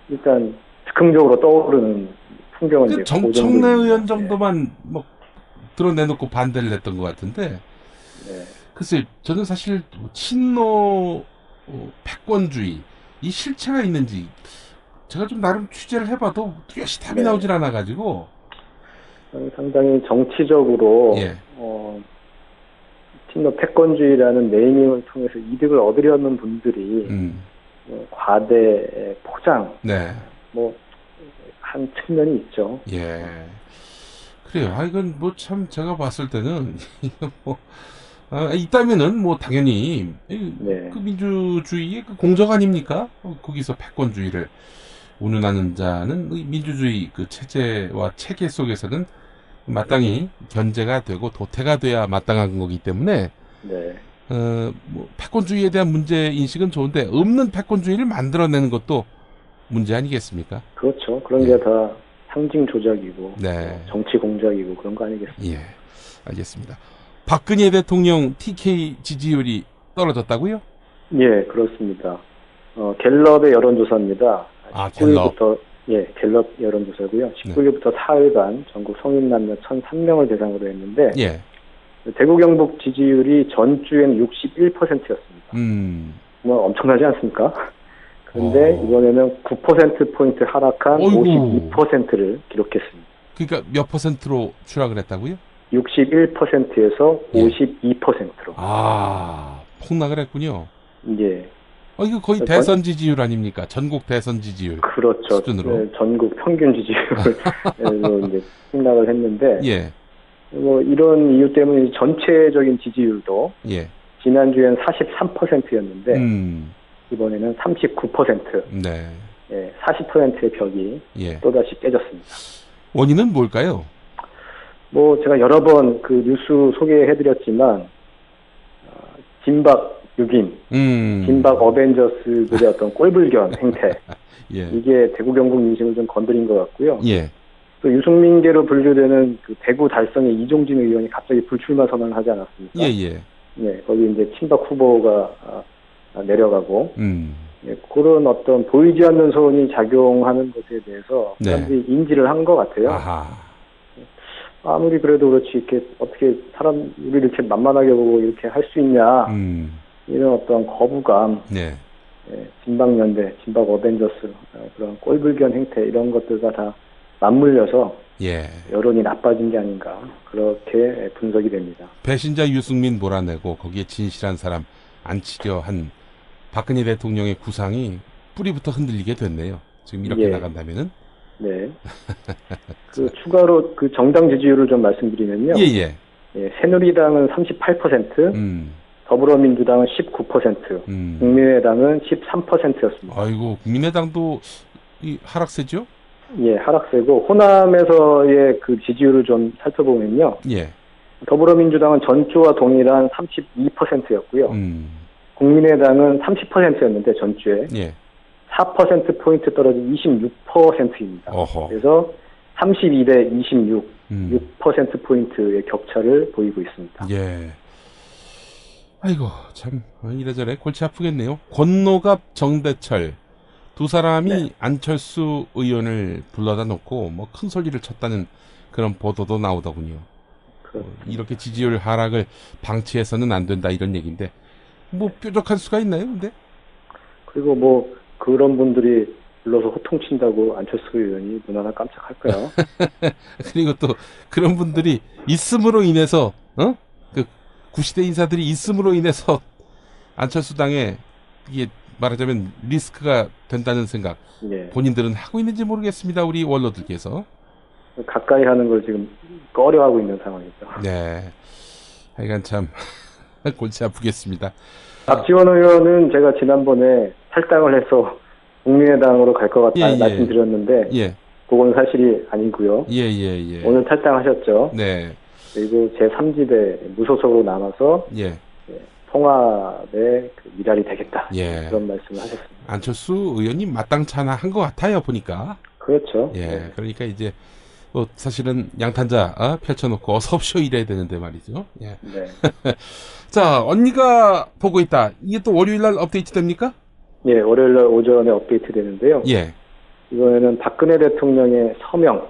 일단 즉흥적으로 떠오르는 풍경은 이제 정청래 의원 정도만 뭐 드러내놓고 반대를 했던 것 같은데. 글쎄, 저는 사실 친노 패권주의 이 실체가 있는지 제가 좀 나름 취재를 해봐도 뚜렷이 답이 나오질 않아가지고. 상당히 정치적으로 친노 패권주의라는 네이밍을 통해서 이득을 얻으려는 분들이 과대 포장 한 측면이 있죠. 그래요. 이건 뭐 참 제가 봤을 때는 있다면은 뭐 당연히 그 민주주의의 그 공적 아닙니까? 거기서 패권주의를 운운하는 자는 민주주의 그 체제와 체계 속에서는 마땅히 견제가 되고 도태가 돼야 마땅한 거기 때문에 네. 뭐 패권주의에 대한 문제 인식은 좋은데 없는 패권주의를 만들어내는 것도 문제 아니겠습니까? 그렇죠. 그런 게 다 상징 조작이고 네. 정치 공작이고 그런 거 아니겠습니까? 예, 알겠습니다. 박근혜 대통령 TK 지지율이 떨어졌다고요? 예, 그렇습니다. 갤럽의 여론조사입니다. 아, 갤럽. 19일부터 갤럽 여론조사고요. 19일부터 4일간 전국 성인 남녀 1,003명을 대상으로 했는데 예. 대구 경북 지지율이 전주에는 61%였습니다. 뭐 엄청나지 않습니까? 그런데 이번에는 9%포인트 하락한 어이구. 52%를 기록했습니다. 그러니까 몇 퍼센트로 추락을 했다고요? 61%에서 52%로. 아, 폭락을 했군요. 예. 이거 거의 대선 지지율 아닙니까? 전국 대선 지지율. 그렇죠. 수준으로. 네, 전국 평균 지지율로 이제 폭락을 했는데. 예. 뭐 이런 이유 때문에 전체적인 지지율도 예. 지난주엔 43%였는데 이번에는 39%. 네. 예, 40%의 벽이 또다시 깨졌습니다. 원인은 뭘까요? 뭐 제가 여러 번 그 뉴스 소개해드렸지만 진박 6인, 진박 어벤져스들의 어떤 꼴불견 행태 예. 이게 대구 경북 민심을 좀 건드린 것 같고요. 예. 또 유승민계로 분류되는 그 대구 달성의 이종진 의원이 갑자기 불출마 선언을 하지 않았습니까? 예예. 네, 거기 이제 친박 후보가 내려가고 예, 그런 어떤 보이지 않는 소원이 작용하는 것에 대해서 사람들이 인지를 한 것 같아요. 아하. 아무리 그래도 그렇지 이렇게 어떻게 사람 우리를 이렇게 만만하게 보고 이렇게 할 수 있냐 이런 어떤 거부감, 네. 예, 진박연대, 진박 어벤져스 그런 꼴불견 행태 이런 것들과 다 맞물려서 예. 여론이 나빠진 게 아닌가 그렇게 분석이 됩니다. 배신자 유승민 몰아내고 거기에 진실한 사람 앉히려 한 박근혜 대통령의 구상이 뿌리부터 흔들리게 됐네요. 지금 이렇게 나간다면은. 네. 그 추가로 그 정당 지지율을 좀 말씀드리면요. 예예. 예, 새누리당은 38%, 더불어민주당은 19%, 국민의당은 13%였습니다. 아이고, 국민의당도 이 하락세죠? 예, 하락세고 호남에서의 그 지지율을 좀 살펴보면요. 예. 더불어민주당은 전주와 동일한 32%였고요. 국민의당은 30%였는데 전주에 예. 4%포인트 떨어진 26%입니다. 어허. 그래서 32대 26, 6%포인트의 격차를 보이고 있습니다. 예. 아이고, 참, 이래저래 골치 아프겠네요. 권노갑, 정대철. 두 사람이 안철수 의원을 불러다 놓고 뭐 큰 소리를 쳤다는 그런 보도도 나오더군요. 이렇게 지지율 하락을 방치해서는 안 된다 이런 얘기인데 뭐 뾰족할 수가 있나요, 근데? 그리고 뭐 그런 분들이 불러서 호통친다고 안철수 의원이 눈 하나 깜짝할까요? 그리고 또 그런 분들이 있음으로 인해서 그 구시대 인사들이 있음으로 인해서 안철수 당에 이게 말하자면 리스크가 된다는 생각 본인들은 하고 있는지 모르겠습니다. 우리 원로들께서. 가까이 하는 걸 지금 꺼려하고 있는 상황이죠. 네. 하여간 참 골치 아프겠습니다. 박지원 의원은 제가 지난번에 탈당을 해서 국민의당으로 갈 것 같다 말씀드렸는데 그건 사실이 아니고요. 오늘 탈당하셨죠. 네. 그리고 제3지대 무소속으로 남아서 통합의 그 미랄이 되겠다. 그런 말씀을 하셨습니다. 안철수 의원님 마땅찮아 한 것 같아요, 보니까. 그렇죠. 예. 그러니까 이제 뭐 사실은 양탄자 펼쳐놓고 어서 오쇼 이래야 되는데 말이죠. 예. 네. 자, 언니가 보고 있다. 이게 또 월요일날 업데이트 됩니까? 예, 월요일날 오전에 업데이트 되는데요. 예. 이번에는 박근혜 대통령의 서명,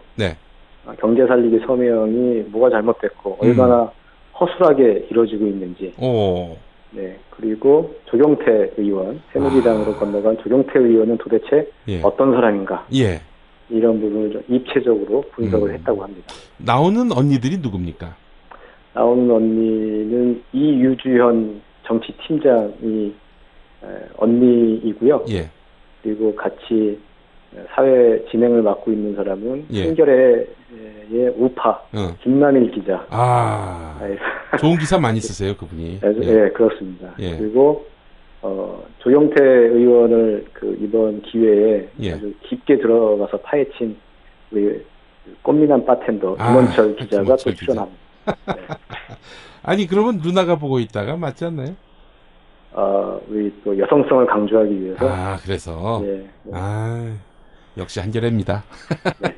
경제 살리기 서명이 뭐가 잘못됐고 얼마나 허술하게 이루어지고 있는지. 네, 그리고 조경태 의원, 새누리당으로 건너간 조경태 의원은 도대체 어떤 사람인가? 이런 부분을 좀 입체적으로 분석을 했다고 합니다. 나오는 언니들이 누굽니까? 나오는 언니는 이유주현 정치팀장이 언니이고요. 그리고 같이 사회 진행을 맡고 있는 사람은 한겨레의 우파 김남일 기자. 좋은 기사 많이 쓰세요, 그분이. 네, 그렇습니다. 그리고 조경태 의원을 그 이번 기회에 아주 깊게 들어가서 파헤친 우리 꽃미남 바텐더 김원철 기자가 또 출연합니다. 네. 아니 그러면 누나가 보고 있다가 맞지 않나요? 우리 또 여성성을 강조하기 위해서. 그래서. 네. 역시 한겨레입니다. 네.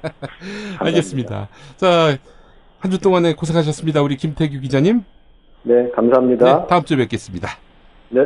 알겠습니다. 자, 한 주 동안에 고생하셨습니다. 우리 김태규 기자님. 네, 감사합니다. 네, 다음 주에 뵙겠습니다. 네.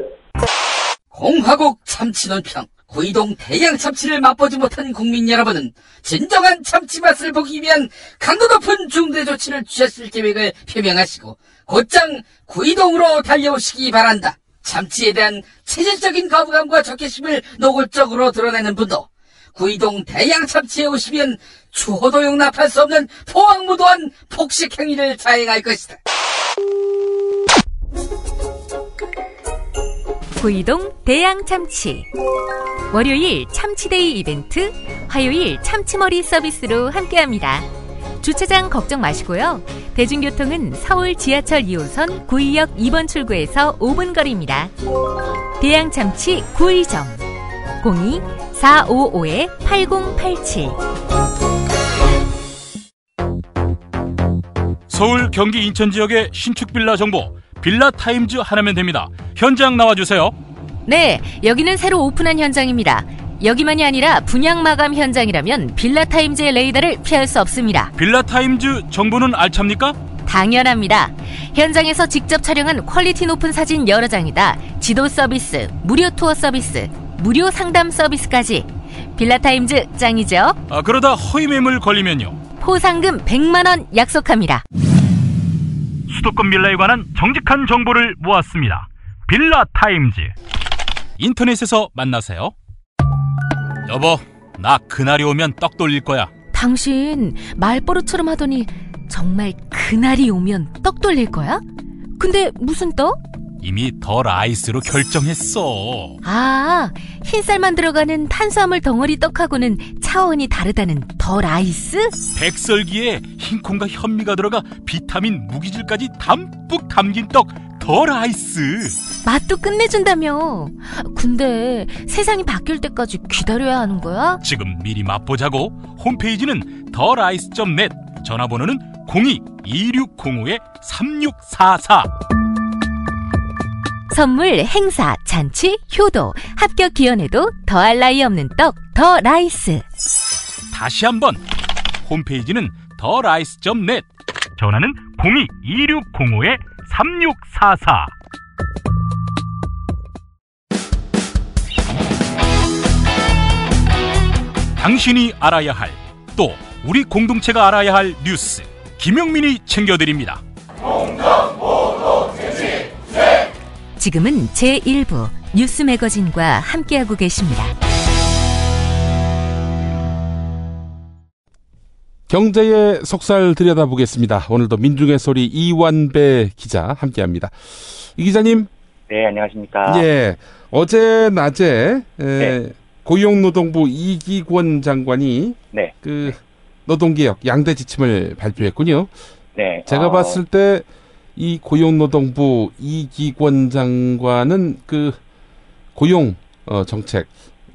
공화국 참치논평. 구이동 대양 참치를 맛보지 못한 국민 여러분은 진정한 참치 맛을 보기 위한 강도 높은 중대 조치를 취하실 계획을 표명하시고 곧장 구이동으로 달려오시기 바란다. 참치에 대한 체질적인 거부감과 적개심을 노골적으로 드러내는 분도 구이동 대양 참치에 오시면 추호도 용납할 수 없는 포악무도한 폭식 행위를 자행할 것이다. 구이동 대양 참치. 월요일 참치데이 이벤트, 화요일 참치머리 서비스로 함께합니다. 주차장 걱정 마시고요. 대중교통은 서울 지하철 2호선 구의역 2번 출구에서 5분 거리입니다. 대양 참치 구의정 02-455-8087. 서울, 경기, 인천 지역의 신축 빌라 정보 빌라타임즈 하나면 됩니다. 현장 나와주세요. 네, 여기는 새로 오픈한 현장입니다. 여기만이 아니라 분양 마감 현장이라면 빌라타임즈의 레이더를 피할 수 없습니다. 빌라타임즈 정보는 알찹니까? 당연합니다. 현장에서 직접 촬영한 퀄리티 높은 사진 여러 장이다. 지도 서비스, 무료 투어 서비스, 무료 상담 서비스까지. 빌라타임즈 짱이죠? 그러다 허위 매물 걸리면요? 포상금 100만 원 약속합니다. 수도권 빌라에 관한 정직한 정보를 모았습니다. 빌라타임즈. 인터넷에서 만나세요. 여보, 나 그날이 오면 떡 돌릴 거야. 당신 말버릇처럼 하더니 정말 그날이 오면 떡 돌릴 거야? 근데 무슨 떡? 이미 더 라이스로 결정했어. 흰쌀만 들어가는 탄수화물 덩어리 떡하고는 차원이 다르다는 더 라이스? 백설기에 흰콩과 현미가 들어가 비타민 무기질까지 담뿍 담긴 떡 더 라이스. 맛도 끝내준다며. 근데 세상이 바뀔 때까지 기다려야 하는 거야? 지금 미리 맛보자고. 홈페이지는 더라이스.net, 전화번호는 02-2605-3644. 선물, 행사, 잔치, 효도, 합격 기원에도 더할 나위 없는 떡, 더 라이스. 다시 한번. 홈페이지는 더라이스.net, 전화는 02-2605-3644. 당신이 알아야 할, 또 우리 공동체가 알아야 할 뉴스, 김용민이 챙겨드립니다. 지금은 제1부 뉴스 매거진과 함께하고 계십니다. 경제의 속살 들여다보겠습니다. 오늘도 민중의 소리 이완배 기자 함께합니다. 이 기자님. 네, 안녕하십니까. 예, 어제 낮에 고용노동부 이기권 장관이 그 노동개혁 양대 지침을 발표했군요. 네. 제가 봤을 때 이 고용노동부 이기권 장관은 그 고용 정책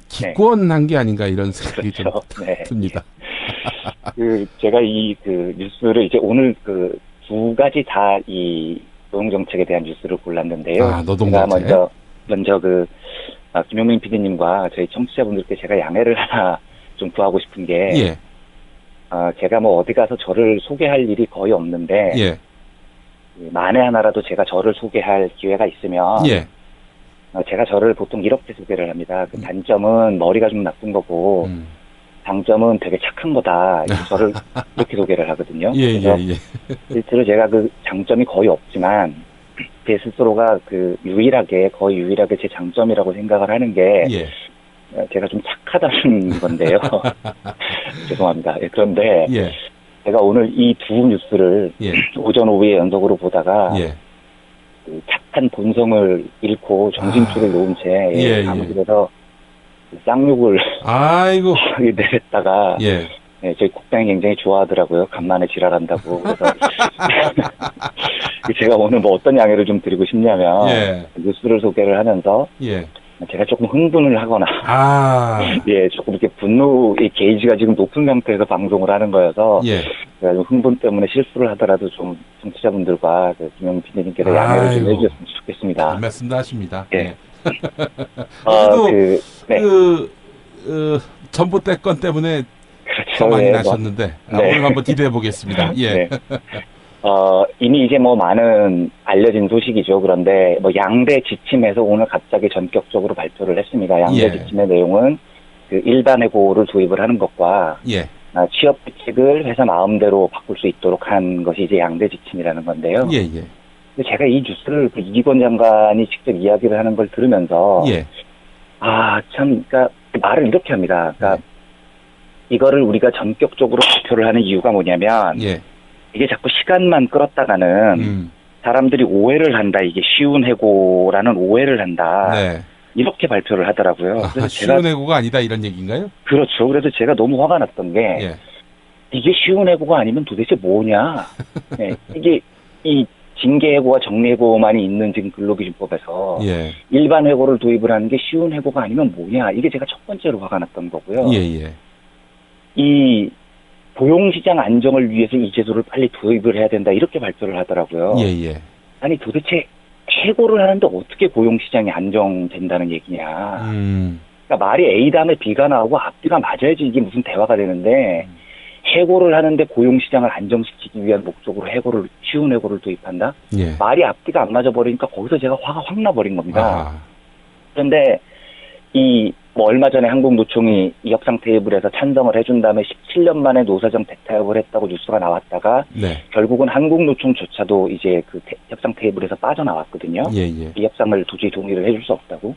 기권한 게 아닌가 이런 생각이 좀 듭니다. 제가 이 뉴스를 이제 오늘 두 가지 다 이 노동 정책에 대한 뉴스를 골랐는데요. 노동 제가 정책. 먼저 김용민 PD님과 저희 청취자분들께 제가 양해를 하나 좀 구하고 싶은 게, 제가 어디 가서 저를 소개할 일이 거의 없는데, 만에 하나라도 제가 저를 소개할 기회가 있으면, 제가 저를 보통 이렇게 소개를 합니다. 그 단점은 머리가 좀 나쁜 거고, 장점은 되게 착한 거다. 저를 이렇게 소개를 하거든요. 그래서 실제로 제가 그 장점이 거의 없지만, 제 스스로가 거의 유일하게 제 장점이라고 생각을 하는 게, 제가 좀 착하다는 건데요. 죄송합니다. 그런데, 제가 오늘 이 두 뉴스를 오전 오후에 연속으로 보다가, 착한 본성을 잃고 정신줄을 놓은 채, 사무실에서 쌍욕을 내렸다가, 저희 국장이 굉장히 좋아하더라고요. 간만에 지랄한다고. 그래서 제가 오늘 어떤 양해를 좀 드리고 싶냐면, 뉴스를 소개를 하면서, 제가 조금 흥분을 하거나, 조금 이렇게 분노의 게이지가 지금 높은 상태에서 방송을 하는 거여서, 제가 좀 흥분 때문에 실수를 하더라도 좀 청취자분들과 그 김영민 PD님께서 양해를 좀 해주셨으면 좋겠습니다. 별 말씀도 하십니다. 네. 그래도 전봇대 건 때문에 더 많이 나셨는데 오늘 한번 기대해 보겠습니다. 예. 네. 이미 이제 뭐 많은 알려진 소식이죠. 그런데 뭐 양대 지침에서 오늘 갑자기 전격적으로 발표를 했습니다. 양대 지침의 내용은 그 일반 해고를 도입을 하는 것과 취업 규칙을 회사 마음대로 바꿀 수 있도록 한 것이 이제 양대 지침이라는 건데요. 근데 제가 이 뉴스를 그 이기권 장관이 직접 이야기를 하는 걸 들으면서 그러니까 말을 이렇게 합니다. 그러니까 이거를 우리가 전격적으로 발표를 하는 이유가 뭐냐면 이게 자꾸 시간만 끌었다가는 사람들이 오해를 한다. 이게 쉬운 해고라는 오해를 한다. 이렇게 발표를 하더라고요. 그래서 쉬운 해고가 아니다 이런 얘기인가요? 그렇죠. 그래서 제가 너무 화가 났던 게 이게 쉬운 해고가 아니면 도대체 뭐냐. 이게 이 징계 해고와 정리 해고만이 있는 지금 근로기준법에서 일반 해고를 도입을 하는 게 쉬운 해고가 아니면 뭐냐. 이게 제가 첫 번째로 화가 났던 거고요. 이 고용시장 안정을 위해서 이 제도를 빨리 도입을 해야 된다. 이렇게 발표를 하더라고요. 아니 도대체 해고를 하는데 어떻게 고용시장이 안정된다는 얘기냐. 그러니까 말이 A 다음에 B가 나오고 앞뒤가 맞아야지 이게 무슨 대화가 되는데 해고를 하는데 고용시장을 안정시키기 위한 목적으로 쉬운 해고를 도입한다? 말이 앞뒤가 안 맞아버리니까 거기서 제가 화가 확 나버린 겁니다. 그런데 뭐 얼마 전에 한국노총이 이 협상 테이블에서 찬성을 해준 다음에 17년 만에 노사정 대타협을 했다고 뉴스가 나왔다가 결국은 한국노총조차도 이제 그 협상 테이블에서 빠져나왔거든요. 이 협상을 도저히 동의를 해줄 수 없다고.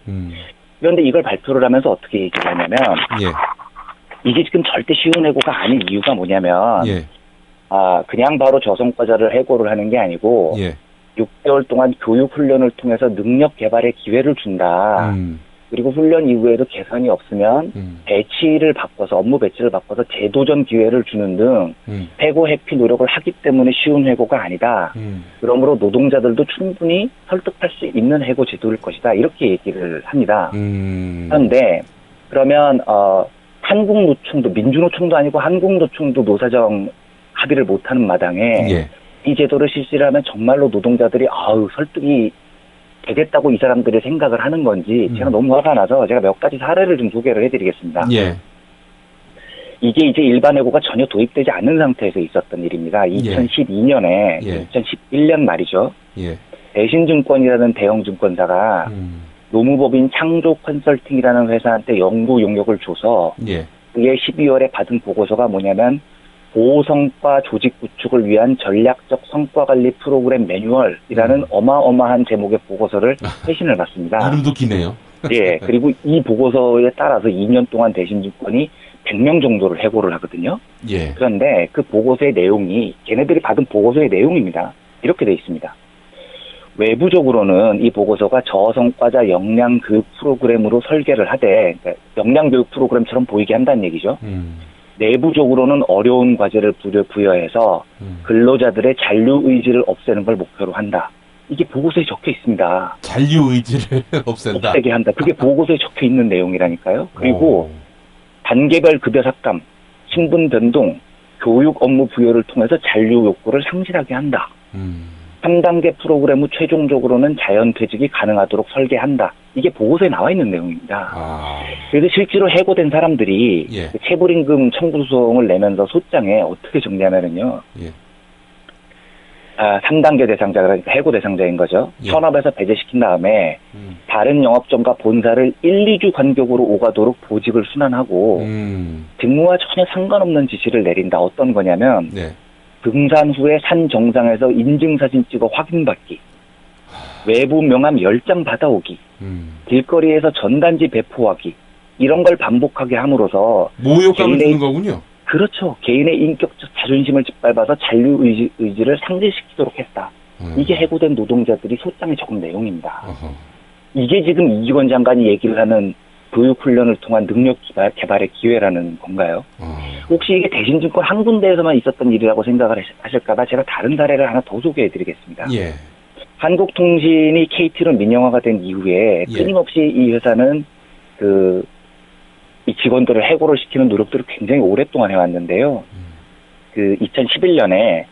그런데 이걸 발표를 하면서 어떻게 얘기를 하냐면 이게 지금 절대 쉬운 해고가 아닌 이유가 뭐냐면 그냥 바로 저성과자를 해고를 하는 게 아니고 6개월 동안 교육 훈련을 통해서 능력 개발의 기회를 준다. 그리고 훈련 이후에도 개선이 없으면 배치를 바꿔서 업무 배치를 바꿔서 재도전 기회를 주는 등 해고 회피 노력을 하기 때문에 쉬운 해고가 아니다. 그러므로 노동자들도 충분히 설득할 수 있는 해고 제도일 것이다. 이렇게 얘기를 합니다. 그런데 그러면 한국노총도 민주노총도 아니고 한국노총도 노사정 합의를 못하는 마당에 이 제도를 실시를 하면 정말로 노동자들이 설득이 되겠다고 이 사람들이 생각을 하는 건지 제가 너무 화가 나서 제가 몇 가지 사례를 좀 소개를 해드리겠습니다. 이게 이제 일반 해고가 전혀 도입되지 않는 상태에서 있었던 일입니다. 2012년에 2011년 말이죠. 대신증권이라는 대형 증권사가 노무법인 창조 컨설팅이라는 회사한테 연구 용역을 줘서 그게 12월에 받은 보고서가 뭐냐면 고성과 조직 구축을 위한 전략적 성과관리 프로그램 매뉴얼이라는 어마어마한 제목의 보고서를 회신을 받습니다. 이름도 기네요. 그리고 이 보고서에 따라서 2년 동안 대신증권이 100명 정도를 해고를 하거든요. 그런데 그 보고서의 내용이 걔네들이 받은 보고서의 내용입니다. 이렇게 돼 있습니다. 외부적으로는 이 보고서가 저성과자 역량교육 프로그램으로 설계를 하되 그러니까 역량교육 프로그램처럼 보이게 한다는 얘기죠. 내부적으로는 어려운 과제를 부여해서 근로자들의 잔류의지를 없애는 걸 목표로 한다. 이게 보고서에 적혀 있습니다. 잔류의지를 없앤다. 없애게 한다. 그게 보고서에 적혀 있는 내용이라니까요. 그리고 단계별 급여 삭감, 신분 변동, 교육 업무 부여를 통해서 잔류 욕구를 상실하게 한다. 3단계 프로그램 후 최종적으로는 자연퇴직이 가능하도록 설계한다. 이게 보고서에 나와 있는 내용입니다. 그래서 실제로 해고된 사람들이 체불임금 청구 소송을 내면서 소장에 어떻게 정리하냐면요. 3단계 대상자, 그러니까 해고 대상자인 거죠. 현업에서 배제시킨 다음에 다른 영업점과 본사를 1, 2주 간격으로 오가도록 보직을 순환하고 직무와 전혀 상관없는 지시를 내린다. 어떤 거냐면 등산 후에 산 정상에서 인증사진 찍어 확인받기, 외부 명함 10장 받아오기, 길거리에서 전단지 배포하기, 이런 걸 반복하게 함으로써 모욕감을 주는 거군요. 그렇죠. 개인의 인격적 자존심을 짓밟아서 잔류의지를 상실시키도록 했다. 이게 해고된 노동자들이 소장에 적은 내용입니다. 이게 지금 이기권 장관이 얘기를 하는 교육훈련을 통한 능력 개발의 기회라는 건가요? 혹시 이게 대신증권 한 군데에서만 있었던 일이라고 생각을 하실까봐 제가 다른 사례를 하나 더 소개해드리겠습니다. 한국통신이 KT로 민영화가 된 이후에 끊임없이 이 회사는 이 직원들을 해고를 시키는 노력들을 굉장히 오랫동안 해왔는데요. 그 2011년에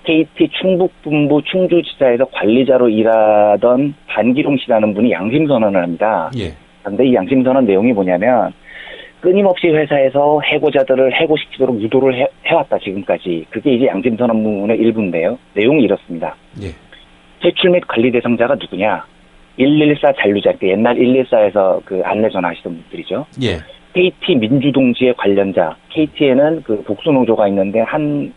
KT 충북분부 충주지사에서 관리자로 일하던 반기룡 씨라는 분이 양심선언을 합니다. 예. 그런데 이 양심선언 내용이 뭐냐면 끊임없이 회사에서 해고자들을 해고시키도록 유도를 해왔다 지금까지. 그게 이제 양심선언문의 일부인데요. 내용이 이렇습니다. 예. 퇴출 및 관리 대상자가 누구냐? 114 잔류자, 그러니까 옛날 114에서 그 안내 전화하시던 분들이죠. 예. KT 민주동지의 관련자, KT에는 그 복수노조가 있는데 한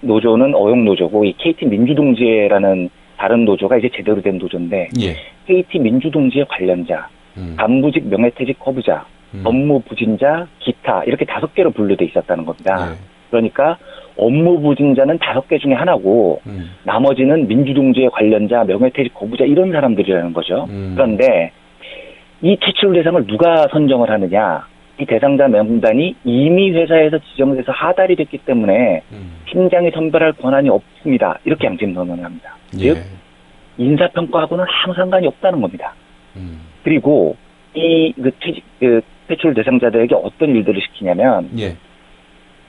노조는 어용노조고 이 KT 민주동지회라는 다른 노조가 이제 제대로 된 노조인데 예. KT 민주동지회 관련자, 간부직 명예퇴직 거부자, 업무 부진자, 기타 이렇게 5개로 분류돼 있었다는 겁니다. 그러니까 업무 부진자는 5개 중에 하나고 나머지는 민주동지회 관련자, 명예퇴직 거부자 이런 사람들이라는 거죠. 그런데 이 퇴출 대상을 누가 선정을 하느냐? 이 대상자 명단이 이미 회사에서 지정돼서 하달이 됐기 때문에 팀장이 선별할 권한이 없습니다. 이렇게 양심선언을 합니다. 즉 인사평가하고는 아무 상관이 없다는 겁니다. 그리고 이 퇴출 대상자들에게 어떤 일들을 시키냐면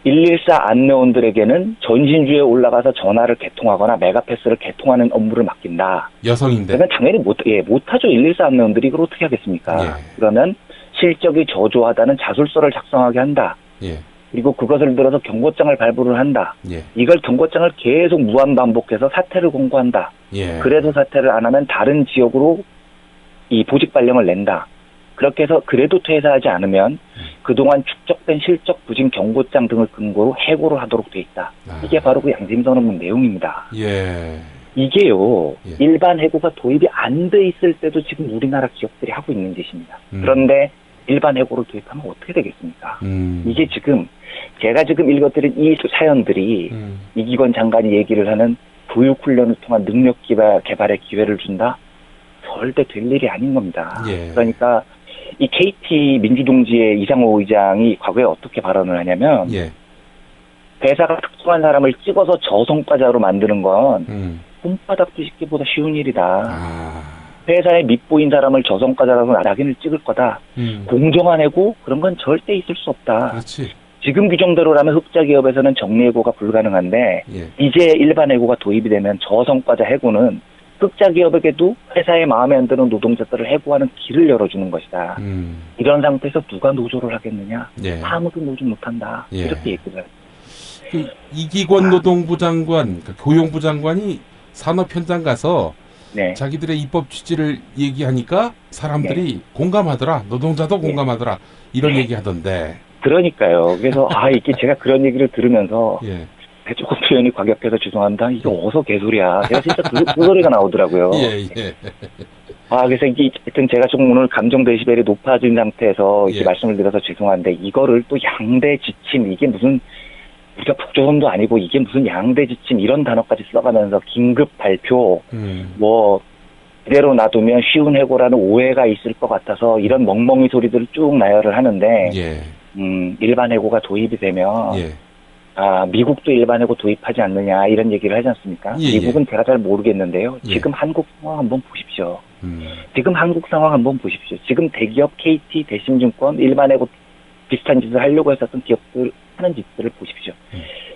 114 안내원들에게는 전신주에 올라가서 전화를 개통하거나 메가패스를 개통하는 업무를 맡긴다. 여성인데. 그러면 당연히 못하죠. 114 안내원들이 이걸 어떻게 하겠습니까? 그러면 실적이 저조하다는 자술서를 작성하게 한다. 그리고 그것을 들어서 경고장을 발부를 한다. 이걸 경고장을 계속 무한 반복해서 사퇴를 공고한다. 그래도 사퇴를 안 하면 다른 지역으로 이 보직 발령을 낸다. 그렇게 해서 그래도 퇴사하지 않으면 그동안 축적된 실적 부진 경고장 등을 근거로 해고를 하도록 돼 있다. 이게 바로 그 양심선언문 내용입니다. 이게요. 일반 해고가 도입이 안 돼 있을 때도 지금 우리나라 기업들이 하고 있는 짓입니다. 그런데 일반 해고를 도입하면 어떻게 되겠습니까? 이게 지금 제가 지금 읽어드린 이 사연들이 이기권 장관이 얘기를 하는 교육훈련을 통한 능력 개발의 기회를 준다? 절대 될 일이 아닌 겁니다. 그러니까 이 KT 민주동지의 이상호 의장이 과거에 어떻게 발언을 하냐면 회사가 특수한 사람을 찍어서 저성과자로 만드는 건 손바닥 뒤집기보다 쉬운 일이다. 회사에 밑보인 사람을 저성과자라고 낙인을 찍을 거다. 공정한 해고? 그런 건 절대 있을 수 없다. 그렇지. 지금 규정대로라면 흑자 기업에서는 정리해고가 불가능한데 이제 일반 해고가 도입이 되면 저성과자 해고는 흑자 기업에게도 회사에 마음에 안 드는 노동자들을 해고하는 길을 열어주는 것이다. 이런 상태에서 누가 노조를 하겠느냐? 아무도 노조 못한다. 이렇게 얘기를 해요. 그 이기권 노동부 장관, 그러니까 교육부 장관이 산업 현장 가서 자기들의 입법 취지를 얘기하니까 사람들이 공감하더라. 노동자도 공감하더라. 이런 얘기하던데. 그러니까요. 그래서 이게 제가 그런 얘기를 들으면서 조금 표현이 과격해서 죄송합니다. 이게 어서 개소리야. 제가 진짜 그 소리가 나오더라고요. 그래서 이게 하여튼 제가 좀 오늘 감정 데시벨이 높아진 상태에서 이렇게 말씀을 드려서 죄송한데 이거를 또 양대 지침 이게 무슨 우리가 북조선도 아니고 이게 무슨 양대 지침 이런 단어까지 써가면서 긴급 발표 뭐 그대로 놔두면 쉬운 해고라는 오해가 있을 것 같아서 이런 멍멍이 소리들을 쭉 나열을 하는데 일반 해고가 도입이 되면 미국도 일반 해고 도입하지 않느냐 이런 얘기를 하지 않습니까? 미국은 제가 잘 모르겠는데요. 지금 한국 상황 한번 보십시오. 지금 한국 상황 한번 보십시오. 지금 대기업 KT, 대신증권 일반 해고 비슷한 짓을 하려고 했었던 기업들 하는 짓들을 보십시오.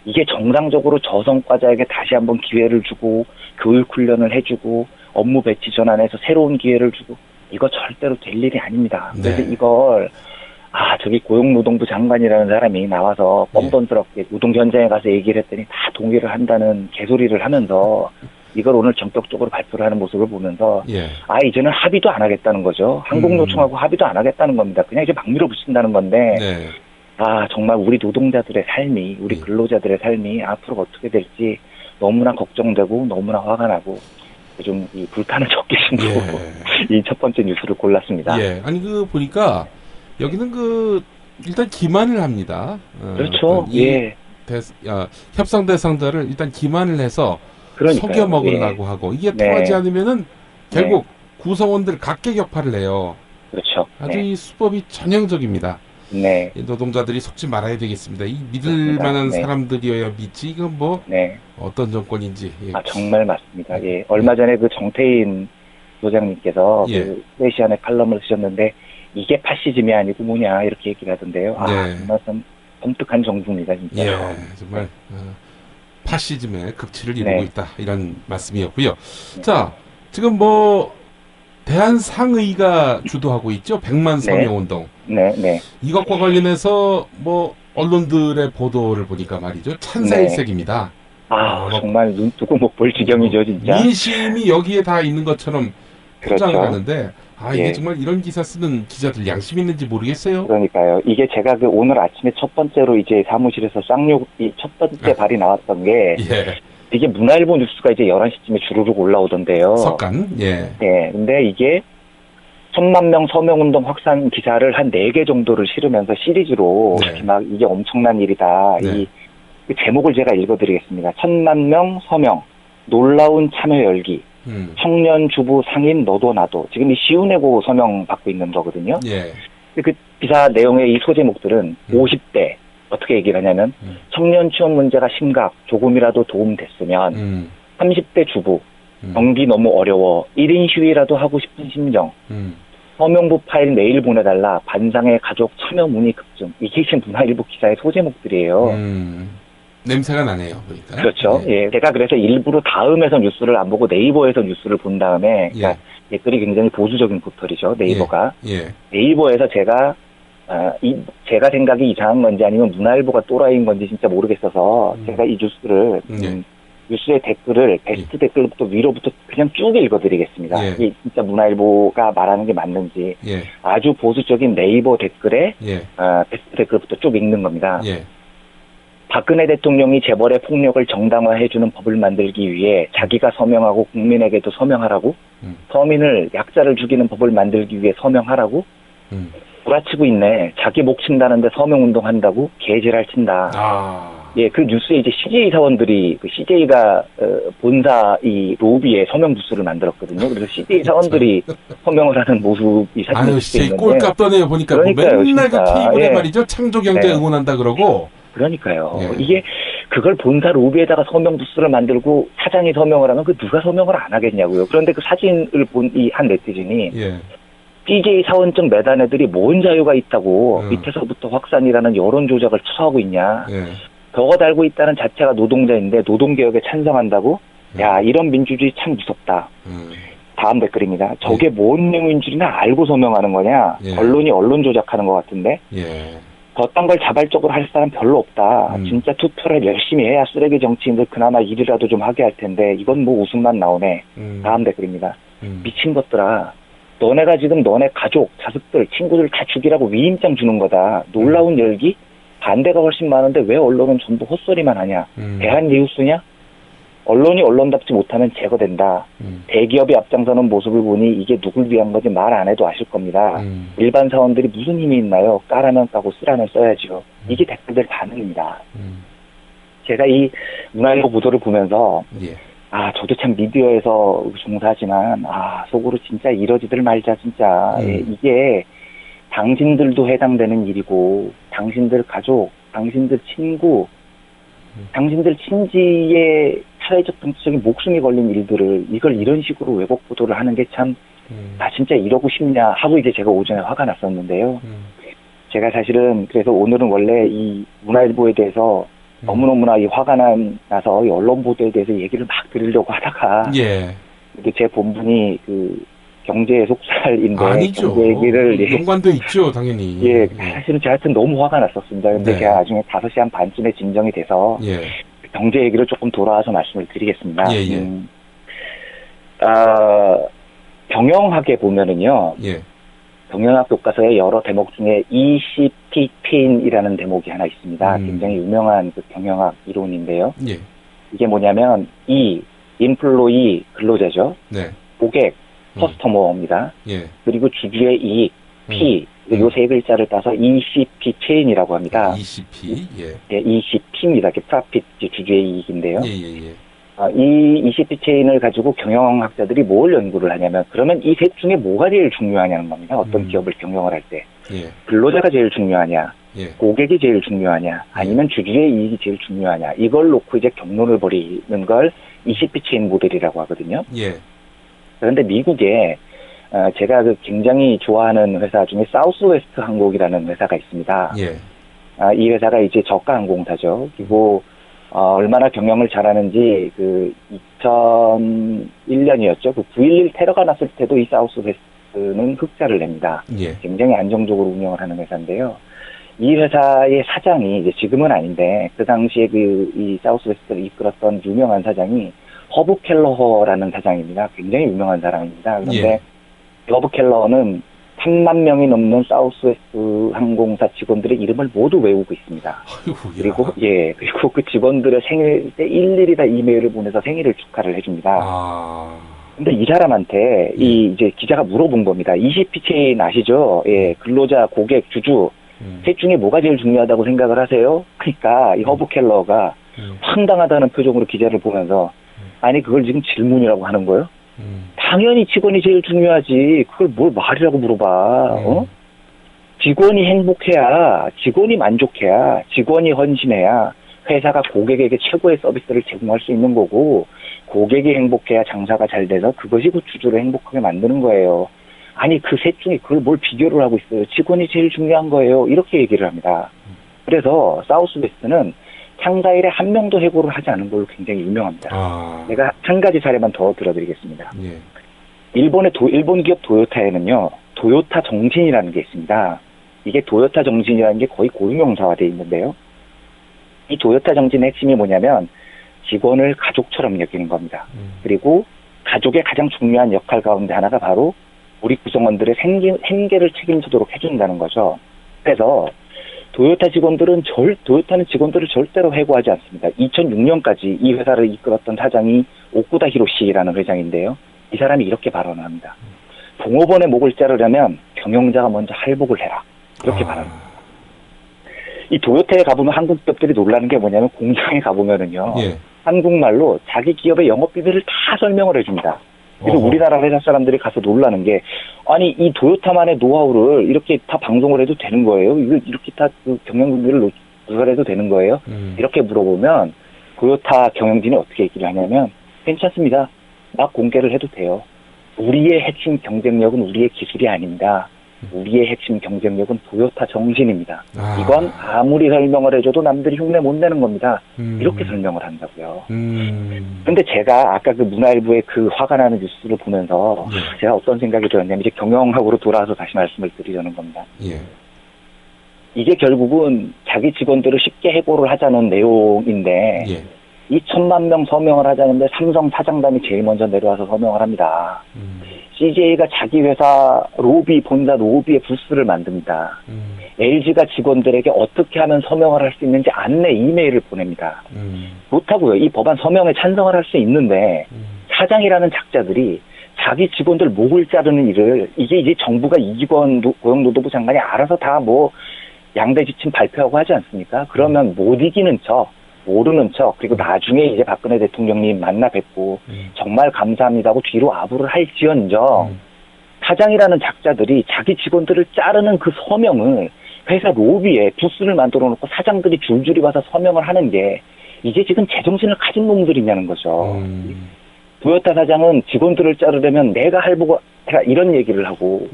이게 정상적으로 저성과자에게 다시 한번 기회를 주고 교육 훈련을 해주고 업무 배치 전환해서 새로운 기회를 주고 이거 절대로 될 일이 아닙니다. 그래서 이걸 저기 고용노동부 장관이라는 사람이 나와서 뻔뻔스럽게 노동 현장에 가서 얘기를 했더니 다 동의를 한다는 개소리를 하면서 이걸 오늘 전격적으로 발표를 하는 모습을 보면서 이제는 합의도 안 하겠다는 거죠. 한국노총하고 합의도 안 하겠다는 겁니다. 그냥 이제 막 밀어붙인다는 건데 정말 우리 노동자들의 삶이 우리 근로자들의 삶이 앞으로 어떻게 될지 너무나 걱정되고 너무나 화가 나고 좀 이 불타는 적개심으로 이 첫 번째 뉴스를 골랐습니다. 아니 보니까 여기는 일단 기만을 합니다. 그렇죠. 협상 대상자를 일단 기만을 해서 그러니까요. 속여 먹으려고 하고 이게 통하지 않으면은 결국 구성원들 각계격파를 해요. 그렇죠. 아주 이 수법이 전형적입니다. 노동자들이 속지 말아야 되겠습니다. 이 믿을 만한 사람들이어야 믿지. 이건 어떤 정권인지. 정말 맞습니다. 얼마 전에 그 정태인 소장님께서 그 프레시안의 칼럼을 쓰셨는데 이게 파시즘이 아니고 뭐냐 이렇게 얘기를 하던데요. 정말 좀 섬뜩한 정부입니다, 진짜. 예, 정말 파시즘의 극치를 이루고 있다 이런 말씀이었고요. 자, 지금 뭐 대한상의가 주도하고 있죠. 100만 서명 운동. 네. 이것과 관련해서 뭐 언론들의 보도를 보니까 말이죠. 찬사일색입니다. 정말 눈 뜨고 못 볼 지경이죠, 진짜. 민심이 여기에 다 있는 것처럼 포장을 그렇죠. 하는데 이게 정말 이런 기사 쓰는 기자들 양심 있는지 모르겠어요. 그러니까요. 이게 제가 오늘 아침에 첫 번째로 이제 사무실에서 쌍욕이 첫 번째 발이 나왔던 게 이게 문화일보 뉴스가 이제 11시쯤에 주르륵 올라오던데요. 석간. 예. 네. 근데 이게 1000만 명 서명운동 확산 기사를 한 4개 정도를 실으면서 시리즈로 이렇게 막 이게 엄청난 일이다. 이 제목을 제가 읽어드리겠습니다. 1000만 명 서명, 놀라운 참여 열기, 청년 주부 상인 너도 나도. 지금 이 시운회고 서명 받고 있는 거거든요. 그 기사 내용의 이 소제목들은 50대 어떻게 얘기를 하냐면 청년 취업 문제가 심각, 조금이라도 도움 됐으면 30대 주부, 경기 너무 어려워, 1인 시위라도 하고 싶은 심정, 서명부 파일 메일 보내달라, 반상의 가족 참여 문의 급증. 이게 지금 문화일보 기사의 소제목들이에요. 냄새가 나네요. 그러니까. 그렇죠. 예. 제가 그래서 일부러 다음에서 뉴스를 안 보고 네이버에서 뉴스를 본 다음에, 그러니까 댓글이 굉장히 보수적인 포털이죠. 네이버가. 네이버에서 제가 생각이 이상한 건지 아니면 문화일보가 또라이인 건지 진짜 모르겠어서 제가 이 뉴스를 뉴스의 댓글을 베스트 댓글부터 위로부터 그냥 쭉 읽어드리겠습니다. 이게 진짜 문화일보가 말하는 게 맞는지 아주 보수적인 네이버 댓글에 베스트 댓글부터 쭉 읽는 겁니다. 박근혜 대통령이 재벌의 폭력을 정당화해주는 법을 만들기 위해 자기가 서명하고 국민에게도 서명하라고 서민을 약자를 죽이는 법을 만들기 위해 서명하라고 구라치고 있네. 자기 목 친다는데 서명운동 한다고 개지랄 친다. 예, 그 뉴스에 이제 CJ 사원들이, 그 CJ가, 본사 이 로비에 서명 부스를 만들었거든요. 그래서 CJ 사원들이 서명을 하는 모습이 사진에 CJ 꼴값 떠네요. 보니까 그러니까요, 맨날 진짜. 그 케이블에 말이죠. 창조경제 응원한다 그러고. 그러니까요. 이게, 그걸 본사 로비에다가 서명 부스를 만들고 사장이 서명을 하면 그 누가 서명을 안 하겠냐고요. 그런데 그 사진을 본 이 한 네티즌이 CJ 사원증 매단 애들이 뭔 자유가 있다고 밑에서부터 확산이라는 여론 조작을 처하고 있냐. 저거 달고 있다는 자체가 노동자인데 노동개혁에 찬성한다고? 야, 이런 민주주의 참 무섭다. 다음 댓글입니다. 저게 뭔 내용인지는 알고 서명하는 거냐? 언론이 언론 조작하는 것 같은데? 저딴 걸 자발적으로 할 사람 별로 없다. 진짜 투표를 열심히 해야 쓰레기 정치인들 그나마 일이라도 좀 하게 할 텐데 이건 뭐 웃음만 나오네. 다음 댓글입니다. 미친 것들아. 너네가 지금 너네 가족, 자식들, 친구들 다 죽이라고 위임장 주는 거다. 놀라운 열기? 반대가 훨씬 많은데 왜 언론은 전부 헛소리만 하냐? 대한뉴스냐? 언론이 언론답지 못하면 제거된다. 대기업이 앞장서는 모습을 보니 이게 누굴 위한 건지 말 안 해도 아실 겁니다. 일반 사원들이 무슨 힘이 있나요? 까라면 까고 쓰라면 써야죠. 이게 댓글들 반응입니다. 제가 이 문화일보 보도를 보면서 저도 참 미디어에서 종사하지만 속으로 진짜 이러지들 말자 진짜. 이게 당신들도 해당되는 일이고 당신들 가족, 당신들 친구, 당신들 친지의 사회적 정치적인 목숨이 걸린 일들을 이걸 이런 식으로 왜곡 보도를 하는 게 참 나 진짜 이러고 싶냐 하고 이제 제가 오전에 화가 났었는데요. 제가 사실은 그래서 오늘은 원래 이 문화일보에 대해서 너무너무나 이 화가 나서 이 언론 보도에 대해서 얘기를 막 드리려고 하다가 근데 제 본분이 그 경제의 속살인데 아니죠. 경제 얘기를 연관도 있죠, 당연히. 사실은 저한테 너무 화가 났었습니다. 근데 제가 나중에 5시 한 반쯤에 진정이 돼서 경제 얘기를 조금 돌아와서 말씀을 드리겠습니다. 경영학에 보면은요. 경영학 교과서의 여러 대목 중에 ECP 페인이라는 대목이 하나 있습니다. 굉장히 유명한 그 경영학 이론인데요. 이게 뭐냐면 인플로이 근로자죠. 고객 커스터머입니다. 그리고 주주의 이익 P 요 세 글자를 따서 ECP 체인이라고 합니다. ECP ECP입니다. 프라핏 주주의 이익인데요. 이 ECP 체인을 가지고 경영학자들이 뭘 연구를 하냐면 그러면 이 셋 중에 뭐가 제일 중요하냐는 겁니다. 어떤 기업을 경영을 할 때 근로자가 제일 중요하냐, 고객이 제일 중요하냐, 아니면 주주의 이익이 제일 중요하냐 이걸 놓고 이제 경론을 벌이는 걸 ECP 체인 모델이라고 하거든요. 그런데 미국에 제가 굉장히 좋아하는 회사 중에 사우스웨스트 항공이라는 회사가 있습니다. 이 회사가 이제 저가항공사죠. 그리고 얼마나 경영을 잘하는지 2001년이었죠. 9.11 테러가 났을 때도 이 사우스웨스트는 흑자를 냅니다. 예. 굉장히 안정적으로 운영을 하는 회사인데요. 이 회사의 사장이 이제 지금은 아닌데 그 당시에 이 사우스웨스트를 이끌었던 유명한 사장이 허브 켈러허라는 사장입니다. 굉장히 유명한 사람입니다. 그런데 허브 켈러는 3만 명이 넘는 사우스웨스트 항공사 직원들의 이름을 모두 외우고 있습니다. 그리고 그 직원들의 생일 때 일일이 다 이메일을 보내서 생일을 축하를 해줍니다. 근데 이 사람한테 이제 기자가 물어본 겁니다. ECP 체인 아시죠? 근로자, 고객, 주주 셋 중에 뭐가 제일 중요하다고 생각을 하세요? 그러니까 이 허브 켈러가 황당하다는 표정으로 기자를 보면서 아니 그걸 지금 질문이라고 하는 거예요? 당연히 직원이 제일 중요하지. 그걸 뭘 말이라고 물어봐. 직원이 행복해야, 직원이 만족해야, 직원이 헌신해야 회사가 고객에게 최고의 서비스를 제공할 수 있는 거고 고객이 행복해야 장사가 잘 돼서 그것이 그 주주를 행복하게 만드는 거예요. 아니 그 셋 중에 그걸 뭘 비교를 하고 있어요. 직원이 제일 중요한 거예요. 이렇게 얘기를 합니다. 그래서 사우스웨스트는 창사 일에 한 명도 해고를 하지 않은 걸로 굉장히 유명합니다. 제가 한 가지 사례만 더 들어드리겠습니다. 일본 기업 도요타에는요, 도요타 정신이라는 게 있습니다. 이게 도요타 정신이라는 게 거의 고유명사화되어 있는데요. 이 도요타 정신의 핵심이 뭐냐면 직원을 가족처럼 여기는 겁니다. 그리고 가족의 가장 중요한 역할 가운데 하나가 바로 우리 구성원들의 생계를 책임지도록 해준다는 거죠. 그래서 도요타는 직원들을 절대로 해고하지 않습니다. 2006년까지 이 회사를 이끌었던 사장이 오쿠다 히로시라는 회장인데요. 이 사람이 이렇게 발언을 합니다. 종업원의 목을 자르려면 경영자가 먼저 할복을 해라. 이렇게 발언합니다. 이 도요타에 가보면 한국 기업들이 놀라는 게 뭐냐면 공장에 가보면은요. 한국말로 자기 기업의 영업 비밀을 다 설명을 해줍니다. 그래서 우리나라 회사 사람들이 가서 놀라는 게 아니 이 도요타만의 노하우를 이렇게 다 방송을 해도 되는 거예요? 이걸 이렇게 다 그 경영진을 조사해도 되는 거예요? 이렇게 물어보면 도요타 경영진이 어떻게 얘기를 하냐면 괜찮습니다. 막 공개를 해도 돼요. 우리의 핵심 경쟁력은 우리의 기술이 아닙니다. 우리의 핵심 경쟁력은 도요타 정신입니다. 이건 아무리 설명을 해줘도 남들이 흉내 못 내는 겁니다. 이렇게 설명을 한다고요. 근데 제가 아까 그 문화일보의 그 화가 나는 뉴스를 보면서 제가 어떤 생각이 들었냐면 이제 경영학으로 돌아와서 다시 말씀을 드리려는 겁니다. 이게 결국은 자기 직원들을 쉽게 해고를 하자는 내용인데 이 1,000만 명 서명을 하자는데 삼성 사장단이 제일 먼저 내려와서 서명을 합니다. CJ가 자기 회사 본사 로비에 부스를 만듭니다. LG가 직원들에게 어떻게 하면 서명을 할 수 있는지 안내 이메일을 보냅니다. 좋다고요. 이 법안 서명에 찬성을 할 수 있는데 사장이라는 작자들이 자기 직원들 목을 자르는 일을 이게 이제 정부가 이기권 고용노동부 장관이 알아서 다 뭐 양대 지침 발표하고 하지 않습니까? 그러면 못 이기는 척 모르는 척 그리고 나중에 이제 박근혜 대통령님 만나 뵙고 정말 감사합니다고 뒤로 아부를 할지언정 사장이라는 작자들이 자기 직원들을 자르는 그 서명을 회사 로비에 부스를 만들어 놓고 사장들이 줄줄이 와서 서명을 하는 게 이게 지금 제정신을 가진 놈들이냐는 거죠. 도요타 사장은 직원들을 자르려면 내가 할보고 해라 이런 얘기를 하고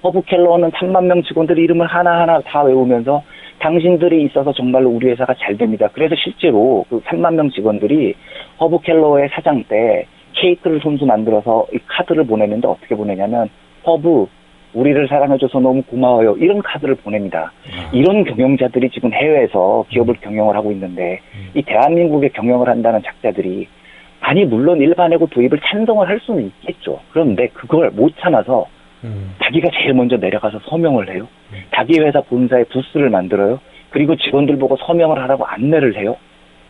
허브 켈러는 3만 명 직원들 이름을 하나하나 다 외우면서 당신들이 있어서 정말로 우리 회사가 잘 됩니다. 그래서 실제로 그 3만 명 직원들이 허브 켈러의 사장 때 케이크를 손수 만들어서 이 카드를 보내는데 어떻게 보내냐면 허브 우리를 사랑해줘서 너무 고마워요. 이런 카드를 보냅니다. 이런 경영자들이 지금 해외에서 기업을 경영을 하고 있는데 이 대한민국에 경영을 한다는 작자들이 아니 물론 일반 해고 도입을 찬성을 할 수는 있겠죠. 그런데 그걸 못 참아서 자기가 제일 먼저 내려가서 서명을 해요. 자기 회사 본사에 부스를 만들어요. 그리고 직원들 보고 서명을 하라고 안내를 해요.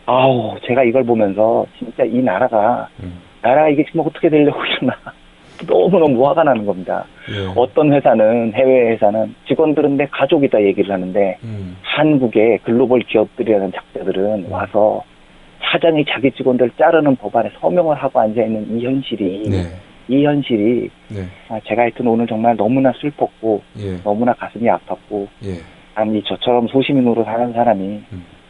아우 제가 이걸 보면서 진짜 이 나라가 이게 지금 어떻게 되려고 이러나 너무너무 화가 나는 겁니다. 어떤 회사는 해외 회사는 직원들은 내 가족이다 얘기를 하는데 한국의 글로벌 기업들이라는 작자들은 와서 사장이 자기 직원들 자르는 법안에 서명을 하고 앉아있는 이 현실이 제가 하여튼 오늘 정말 너무나 슬펐고 너무나 가슴이 아팠고 아니 저처럼 소시민으로 사는 사람이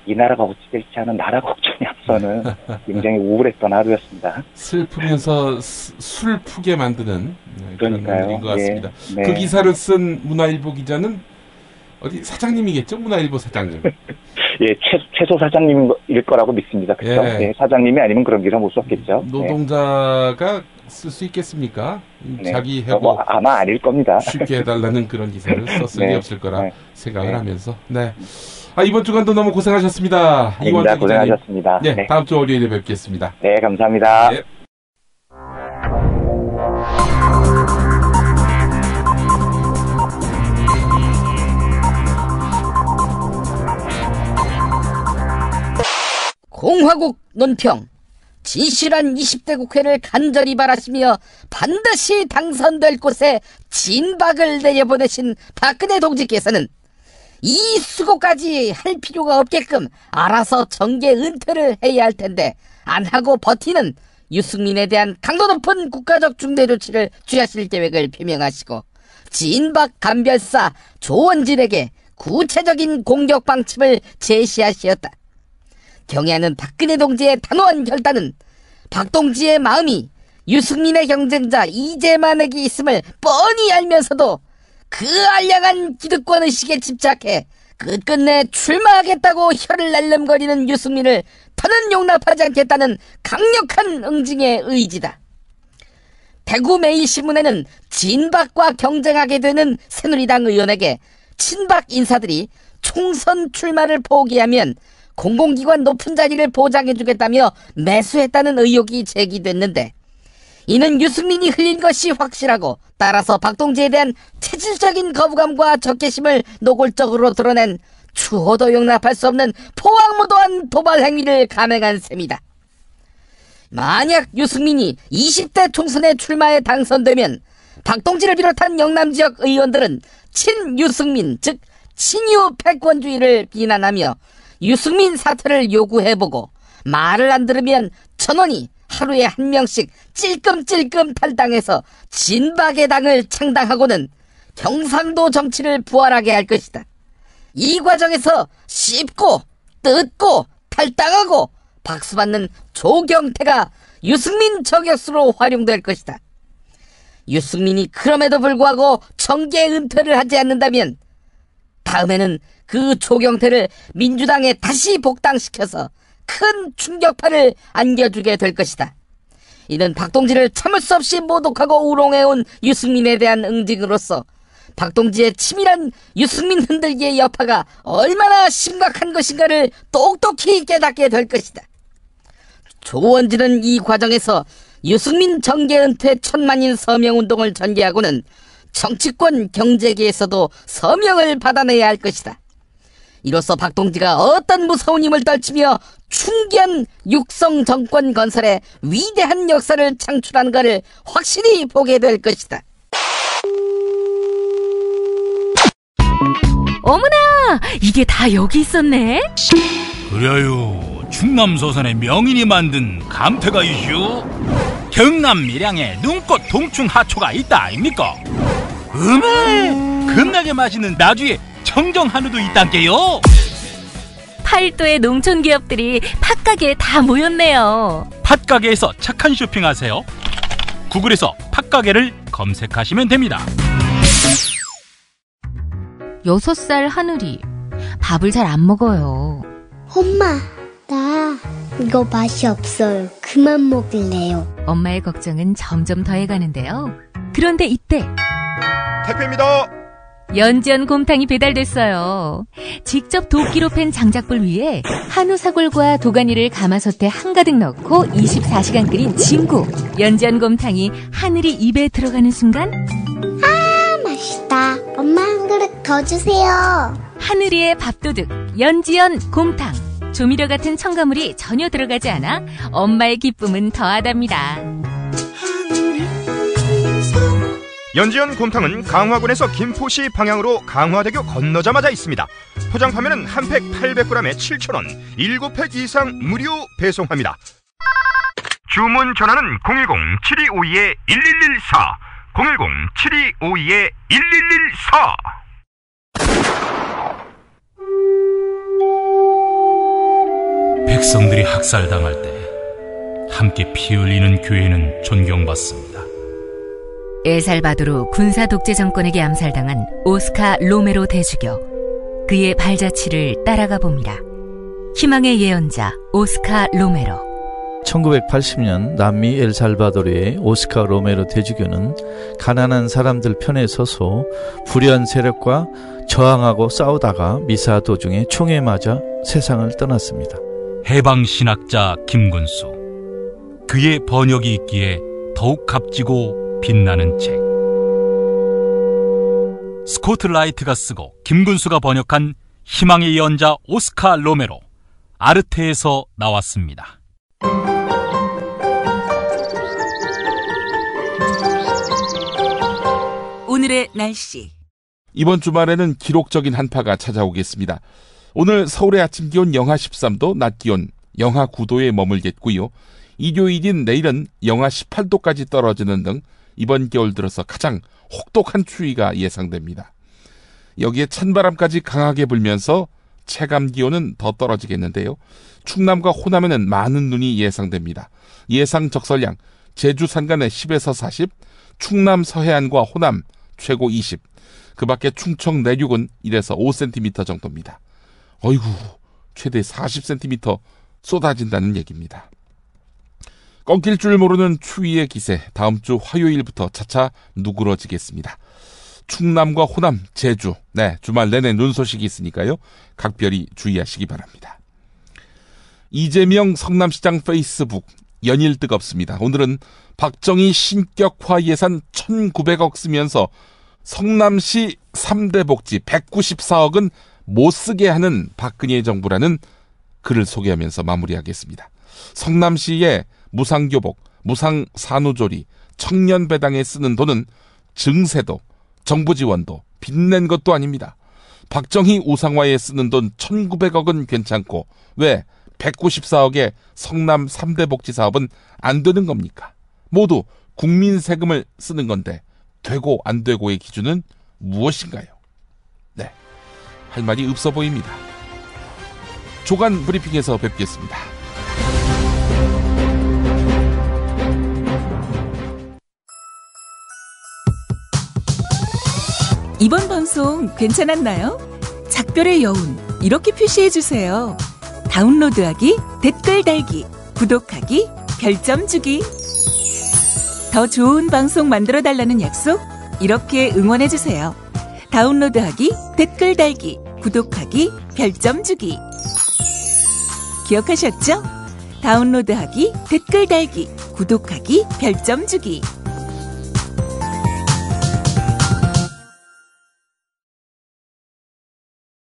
이 나라가 어찌 될지 하는 나라 걱정이 앞서는 굉장히 우울했던 하루였습니다. 슬프면서 슬프게 만드는 그런 그러니까요. 일인 것 같습니다. 그 기사를 쓴 문화일보 기자는 어디 사장님이겠죠? 문화일보 사장님. 예, 최소 사장님일 거라고 믿습니다. 그렇죠? 예. 네, 사장님이 아니면 그런 기사 못 썼겠죠. 노동자가 쓸 수 있겠습니까? 네. 자기 해고 뭐 아마 아닐 겁니다. 쉽게 해달라는 그런 기사를 썼을 리 네. 없을 거라 네. 생각을 네. 하면서. 네. 이번 주간도 너무 고생하셨습니다. 아닙니다. 고생하셨습니다. 네, 네. 다음 주 월요일에 뵙겠습니다. 네, 감사합니다. 네. 공화국 논평. 진실한 20대 국회를 간절히 바라시며 반드시 당선될 곳에 진박을 내려보내신 박근혜 동지께서는 이 수고까지 할 필요가 없게끔 알아서 정계 은퇴를 해야 할 텐데 안 하고 버티는 유승민에 대한 강도 높은 국가적 중대 조치를 취하실 계획을 표명하시고 진박 감별사 조원진에게 구체적인 공격 방침을 제시하시었다. 경애하는 박근혜 동지의 단호한 결단은 박 동지의 마음이 유승민의 경쟁자 이재만에게 있음을 뻔히 알면서도 그 알량한 기득권의식에 집착해 끝끝내 출마하겠다고 혀를 날름거리는 유승민을 더는 용납하지 않겠다는 강력한 응징의 의지다. 대구 매일신문에는 진박과 경쟁하게 되는 새누리당 의원에게 친박 인사들이 총선 출마를 포기하면 공공기관 높은 자리를 보장해주겠다며 매수했다는 의혹이 제기됐는데 이는 유승민이 흘린 것이 확실하고 따라서 박동지에 대한 체질적인 거부감과 적개심을 노골적으로 드러낸 추호도 용납할 수 없는 포악무도한 도발 행위를 감행한 셈이다. 만약 유승민이 20대 총선에 출마해 당선되면 박동지를 비롯한 영남지역 의원들은 친유승민 즉 친유 패권주의를 비난하며 유승민 사퇴를 요구해보고 말을 안 들으면 전원이 하루에 한 명씩 찔끔찔끔 탈당해서 진박의 당을 창당하고는 경상도 정치를 부활하게 할 것이다. 이 과정에서 씹고 뜯고 탈당하고 박수받는 조경태가 유승민 저격수로 활용될 것이다. 유승민이 그럼에도 불구하고 정계 은퇴를 하지 않는다면 다음에는 그 조경태를 민주당에 다시 복당시켜서 큰 충격파를 안겨주게 될 것이다. 이는 박동지를 참을 수 없이 모독하고 우롱해온 유승민에 대한 응징으로서 박동지의 치밀한 유승민 흔들기의 여파가 얼마나 심각한 것인가를 똑똑히 깨닫게 될 것이다. 조원진은 이 과정에서 유승민 정계 은퇴 천만인 서명운동을 전개하고는 정치권 경제계에서도 서명을 받아내야 할 것이다. 이로써 박동지가 어떤 무서운 힘을 떨치며 충견 육성 정권 건설에 위대한 역사를 창출한 것을 확실히 보게 될 것이다. 어머나! 이게 다 여기 있었네? 그래요. 충남서산의 명인이 만든 감태가 이슈. 경남 밀양에 눈꽃 동충 하초가 있다 아닙니까? 겁나게 맛있는 나주에 청정 한우도 있단게요. 팔도의 농촌 기업들이 팥가게에 다 모였네요. 팥가게에서 착한 쇼핑하세요. 구글에서 팥가게를 검색하시면 됩니다. 6살 하늘이 밥을 잘 안 먹어요. 엄마, 나 이거 맛이 없어요. 그만 먹을래요. 엄마의 걱정은 점점 더해가는데요. 그런데 이때 택배입니다. 연지연 곰탕이 배달됐어요. 직접 도끼로 팬 장작불 위에 한우 사골과 도가니를 가마솥에 한가득 넣고 24시간 끓인 진구. 연지연 곰탕이 하늘이 입에 들어가는 순간 아, 맛있다. 엄마 한 그릇 더 주세요. 하늘이의 밥도둑 연지연 곰탕. 조미료 같은 첨가물이 전혀 들어가지 않아 엄마의 기쁨은 더하답니다. 연지연 곰탕은 강화군에서 김포시 방향으로 강화대교 건너자마자 있습니다. 포장 판매는 한 팩 800g에 7,000원, 7팩 이상 무료 배송합니다. 주문 전화는 010-7252-1114, 010-7252-1114. 백성들이 학살당할 때 함께 피 흘리는 교회는 존경받습니다. 엘살바도르 군사 독재 정권에게 암살당한 오스카 로메로 대주교. 그의 발자취를 따라가 봅니다. 희망의 예언자 오스카 로메로. 1980년 남미 엘살바도르의 오스카 로메로 대주교는 가난한 사람들 편에 서서 불의한 세력과 저항하고 싸우다가 미사 도중에 총에 맞아 세상을 떠났습니다. 해방신학자 김군수. 그의 번역이 있기에 더욱 값지고 빛나는 책. 스코트 라이트가 쓰고 김군수가 번역한 희망의 예언자 오스카 로메로. 아르테에서 나왔습니다. 오늘의 날씨. 이번 주말에는 기록적인 한파가 찾아오겠습니다. 오늘 서울의 아침 기온 영하 13도, 낮 기온 영하 9도에 머물겠고요. 일요일인 내일은 영하 18도까지 떨어지는 등 이번 겨울 들어서 가장 혹독한 추위가 예상됩니다. 여기에 찬바람까지 강하게 불면서 체감 기온은 더 떨어지겠는데요. 충남과 호남에는 많은 눈이 예상됩니다. 예상 적설량 제주 산간에 10에서 40, 충남 서해안과 호남 최고 20, 그 밖에 충청 내륙은 1에서 5cm 정도입니다. 어이구, 최대 40cm 쏟아진다는 얘기입니다. 꺾일 줄 모르는 추위의 기세, 다음 주 화요일부터 차차 누그러지겠습니다. 충남과 호남, 제주, 주말 내내 눈 소식이 있으니까요. 각별히 주의하시기 바랍니다. 이재명 성남시장 페이스북, 연일 뜨겁습니다. 오늘은 박정희 신격화 예산 1,900억 쓰면서 성남시 3대 복지 194억은 못 쓰게 하는 박근혜 정부라는 글을 소개하면서 마무리하겠습니다. 성남시의 무상교복, 무상산후조리, 청년배당에 쓰는 돈은 증세도, 정부 지원도, 빚낸 것도 아닙니다. 박정희 우상화에 쓰는 돈 1,900억은 괜찮고 왜 194억의 성남 3대 복지 사업은 안 되는 겁니까? 모두 국민 세금을 쓰는 건데 되고 안 되고의 기준은 무엇인가요? 할 말이 없어 보입니다. 조간 브리핑에서 뵙겠습니다. 이번 방송 괜찮았나요? 작별의 여운 이렇게 표시해주세요. 다운로드하기, 댓글 달기, 구독하기, 별점 주기. 더 좋은 방송 만들어달라는 약속 이렇게 응원해주세요. 다운로드하기, 댓글 달기, 구독하기, 별점 주기. 기억하셨죠? 다운로드하기, 댓글 달기, 구독하기, 별점 주기.